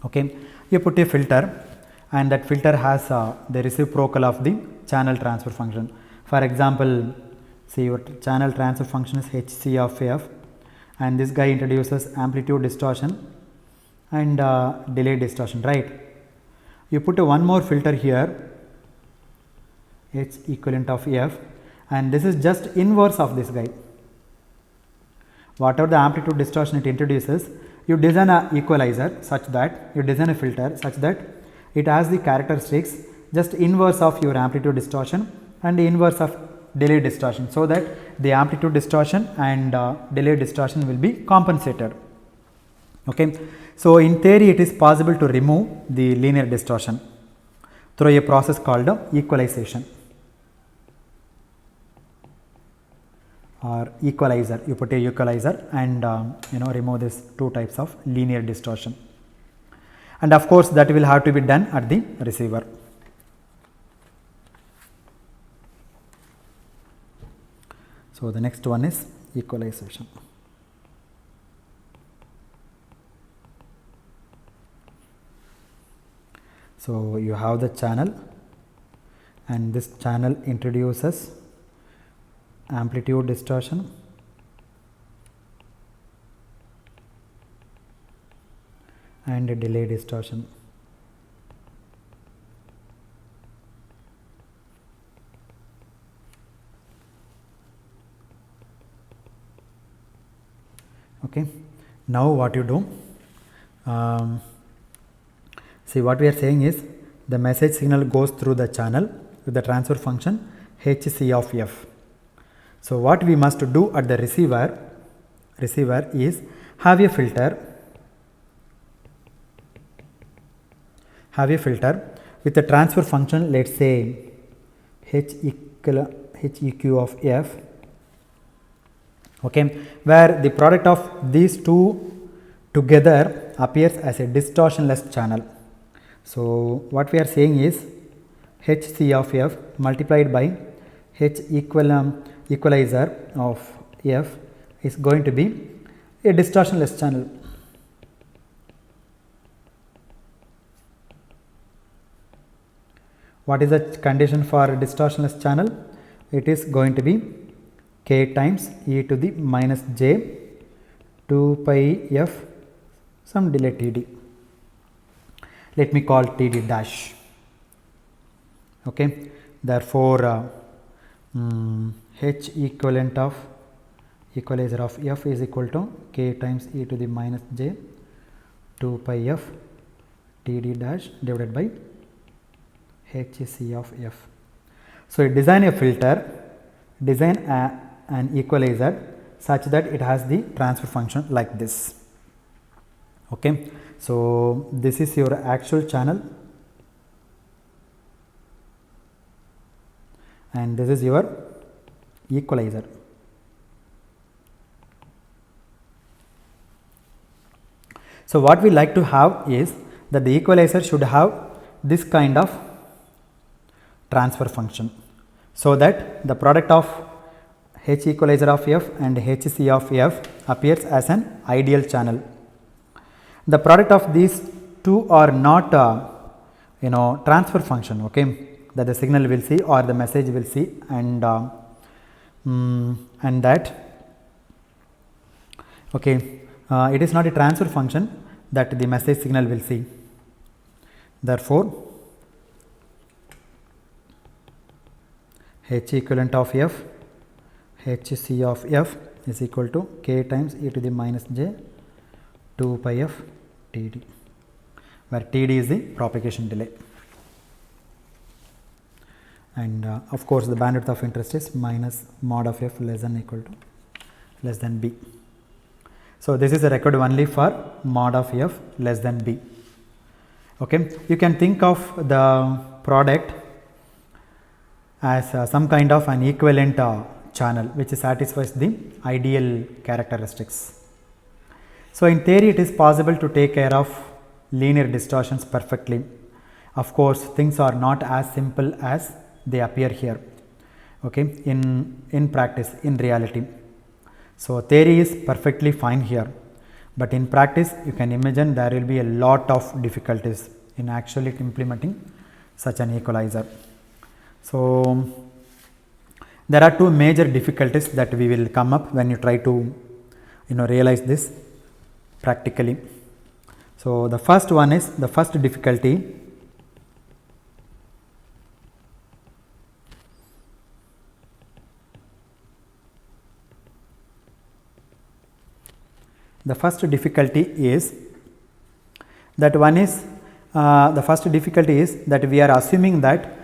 S1: Okay, you put a filter, and that filter has the reciprocal of the channel transfer function. For example, see your channel transfer function is hc of f, and this guy introduces amplitude distortion and delay distortion, right? You put one more filter here, h equivalent of f, and this is just inverse of this guy. Whatever the amplitude distortion it introduces, you design a equalizer such that, you design a filter such that it has the characteristics just inverse of your amplitude distortion and inverse of delay distortion, so that the amplitude distortion and delay distortion will be compensated. Okay, so in theory it is possible to remove the linear distortion through a process called equalization or equalizer. You put a equalizer and remove these two types of linear distortion, and of course that will have to be done at the receiver. So the next one is equalization. So you have the channel, and this channel introduces amplitude distortion and delay distortion. Okay, now what you do, see what we are saying is the message signal goes through the channel with the transfer function hc of f. So what we must do at the receiver is have a filter with the transfer function, let us say heq of f, okay, where the product of these two together appears as a distortionless channel. So what we are saying is hc of f multiplied by equalizer of F is going to be a distortionless channel. What is the condition for a distortionless channel? It is going to be k times e to the minus j 2 pi f some delay Td. Let me call Td dash. Okay. Therefore, H equalizer of F is equal to k times e to the minus j 2 pi f Td dash divided by Hc of F. So, design a filter, design an equalizer such that it has the transfer function like this. Okay. So, this is your actual channel and this is your equalizer. So, what we like to have is that the equalizer should have this kind of transfer function, so that the product of H equalizer of F and Hc of F appears as an ideal channel. The product of these two are not transfer function, okay, that the signal will see or the message will see, and that okay, it is not a transfer function that the message signal will see. Therefore, H equivalent of F, Hc of F is equal to k times e to the minus j 2 pi f Td, where Td is the propagation delay, and of course, the bandwidth of interest is minus mod of f less than equal to less than b. So, this is a record only for mod of f less than b. Okay. You can think of the product as some kind of an equivalent channel which satisfies the ideal characteristics. So, in theory it is possible to take care of linear distortions perfectly. Of course, things are not as simple as they appear here, okay, in practice, in reality. So, theory is perfectly fine here, but in practice you can imagine there will be a lot of difficulties in actually implementing such an equalizer. So, there are two major difficulties that we will come up when you try to realize this practically. So, the first one is, the first difficulty is that one is the first difficulty is that we are assuming that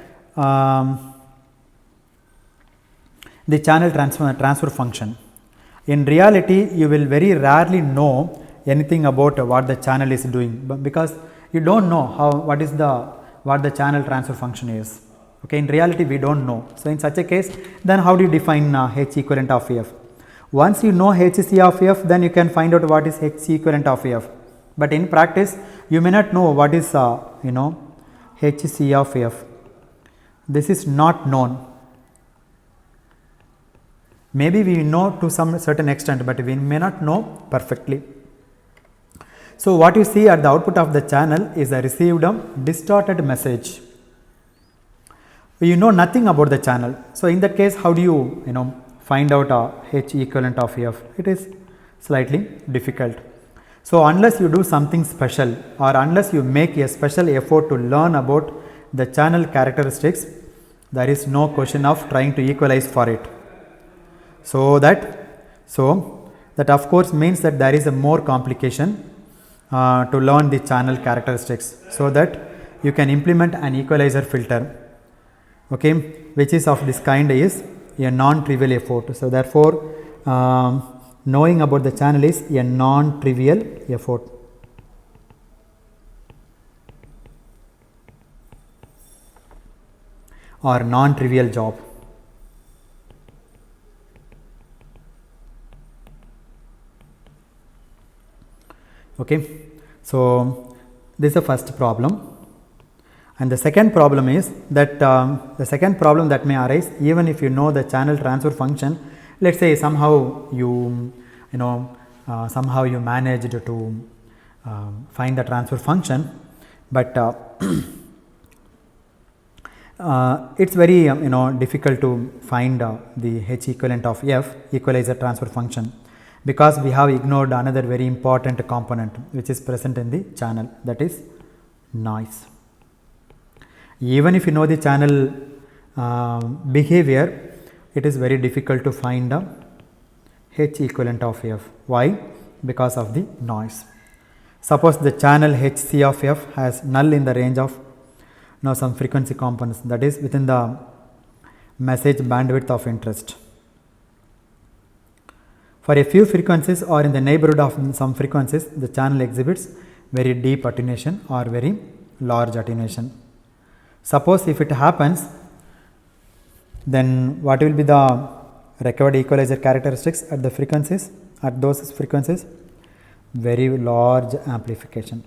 S1: the channel transfer function. In reality, you will very rarely know anything about what the channel is doing, because you don't know what the channel transfer function is. Okay, in reality we don't know. So, in such a case, then how do you define H equivalent of F? Once you know Hc of F, then you can find out what is H equivalent of F. But in practice, you may not know what is Hc of F. This is not known. Maybe we know to some certain extent, but we may not know perfectly. So, what you see at the output of the channel is a received distorted message. You know nothing about the channel. So, in that case, how do you find out H equivalent of F? It is slightly difficult. So, unless you do something special or unless you make a special effort to learn about the channel characteristics, there is no question of trying to equalize for it. So, that of course means that there is a more complication to learn the channel characteristics, so that you can implement an equalizer filter, okay, which is of this kind is a non-trivial effort. So, therefore, knowing about the channel is a non-trivial effort. Or non-trivial job. Okay. So, this is the first problem. And the second problem is that the second problem that may arise, even if you know the channel transfer function, let's say somehow you somehow you managed to find the transfer function, but it's very difficult to find the H equivalent of F, equalizer transfer function, because we have ignored another very important component which is present in the channel, that is noise. Even if you know the channel behavior, it is very difficult to find the H equivalent of F. Why? Because of the noise. Suppose the channel HC of F has null in the range of some frequency components, that is within the message bandwidth of interest. For a few frequencies or in the neighborhood of some frequencies, the channel exhibits very deep attenuation or very large attenuation. Suppose if it happens, then what will be the required equalizer characteristics at the frequencies, at those frequencies? Very large amplification.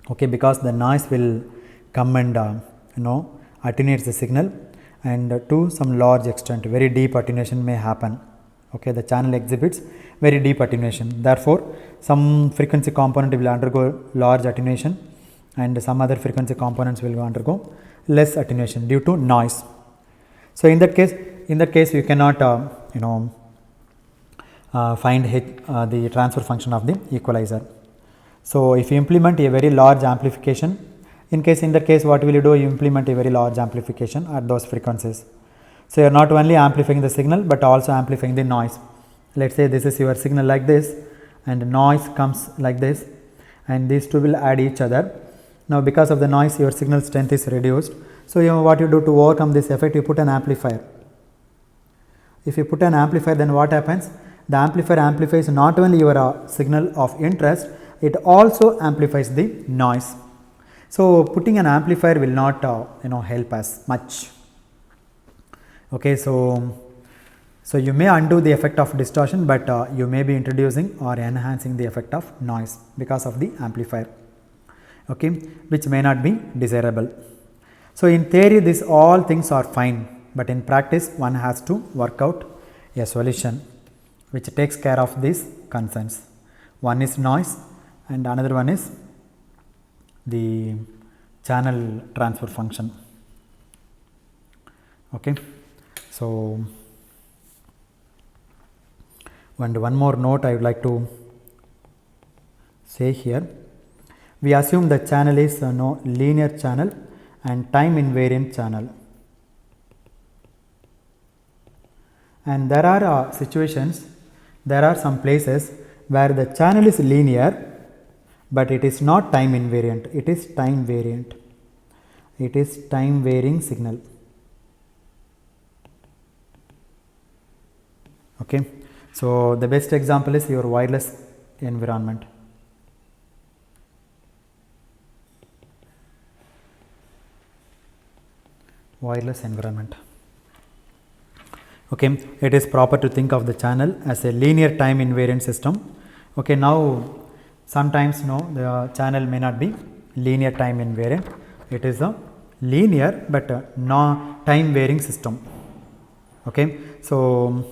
S1: Okay, because the noise will come and attenuates the signal, and to some large extent very deep attenuation may happen. Okay, the channel exhibits very deep attenuation, therefore some frequency component will undergo large attenuation and some other frequency components will undergo less attenuation due to noise. So in that case you cannot find the transfer function of the equalizer. So if you implement a very large amplification, in that case what will you do? You implement a very large amplification at those frequencies. So you are not only amplifying the signal but also amplifying the noise. Let's say this is your signal like this and noise comes like this, and these two will add each other. Now because of the noise your signal strength is reduced. So what you do to overcome this effect, you put an amplifier. If you put an amplifier, then what happens? The amplifier amplifies not only your signal of interest, it also amplifies the noise. So putting an amplifier will not help us much. Okay, so you may undo the effect of distortion, but you may be introducing or enhancing the effect of noise because of the amplifier, okay, which may not be desirable. So in theory these all things are fine, but in practice one has to work out a solution which takes care of these concerns. One is noise and another one is the channel transfer function. Okay, so one more note I would like to say here. We assume the channel is linear channel and time invariant channel, and there are situations, there are some places where the channel is linear but it is not time invariant, it is time variant, it is time varying signal. Okay, so the best example is your wireless environment. Wireless environment. Okay, it is proper to think of the channel as a linear time invariant system. Okay, now sometimes the channel may not be linear time invariant, it is a linear but non time varying system. Okay, so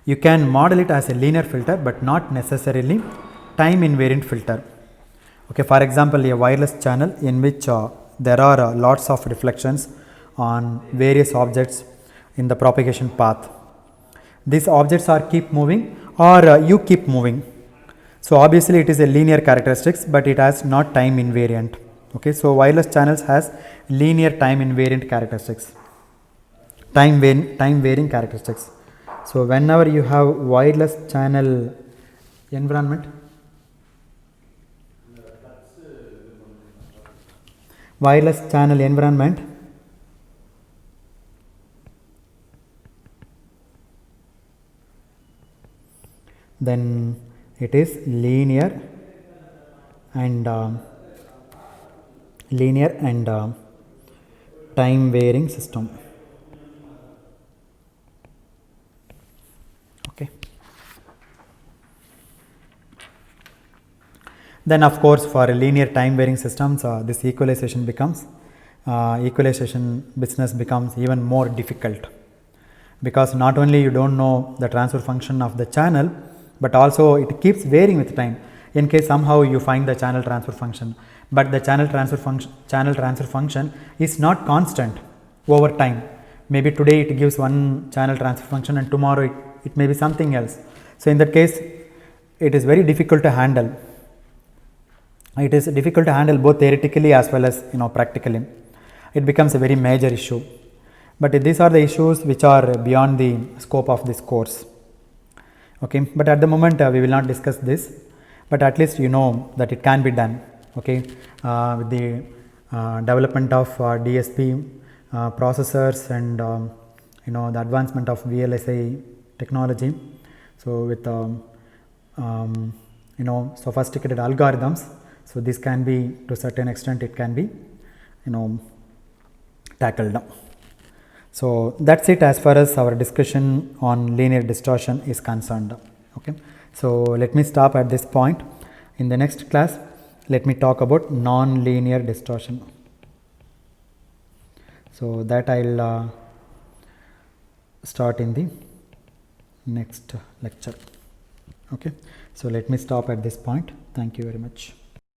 S1: you can model it as a linear filter but not necessarily time invariant filter. Okay, for example, a wireless channel in which there are lots of reflections on various objects in the propagation path. These objects are keep moving or you keep moving. So obviously it is a linear characteristics but it has not time invariant. Okay, so wireless channels has linear time invariant characteristics, time varying characteristics. So whenever you have wireless channel environment, then it is linear and time varying system. Okay. Then of course for linear time varying systems, this equalization business becomes even more difficult, because not only you don't know the transfer function of the channel, but also it keeps varying with time. In case somehow you find the channel transfer function, but the channel transfer function is not constant over time. Maybe today it gives one channel transfer function and tomorrow it may be something else. So in that case it is very difficult to handle. It is difficult to handle both theoretically as well as practically. It becomes a very major issue. But these are the issues which are beyond the scope of this course. Okay, but at the moment we will not discuss this, but at least you know that it can be done. Okay, with the development of DSP processors and the advancement of VLSI technology. So with sophisticated algorithms, so this can be, to a certain extent it can be tackled. So that's it as far as our discussion on linear distortion is concerned. Okay, so let me stop at this point. In the next class, let me talk about non-linear distortion. So that I'll start in the next lecture. Okay, so let me stop at this point. Thank you very much.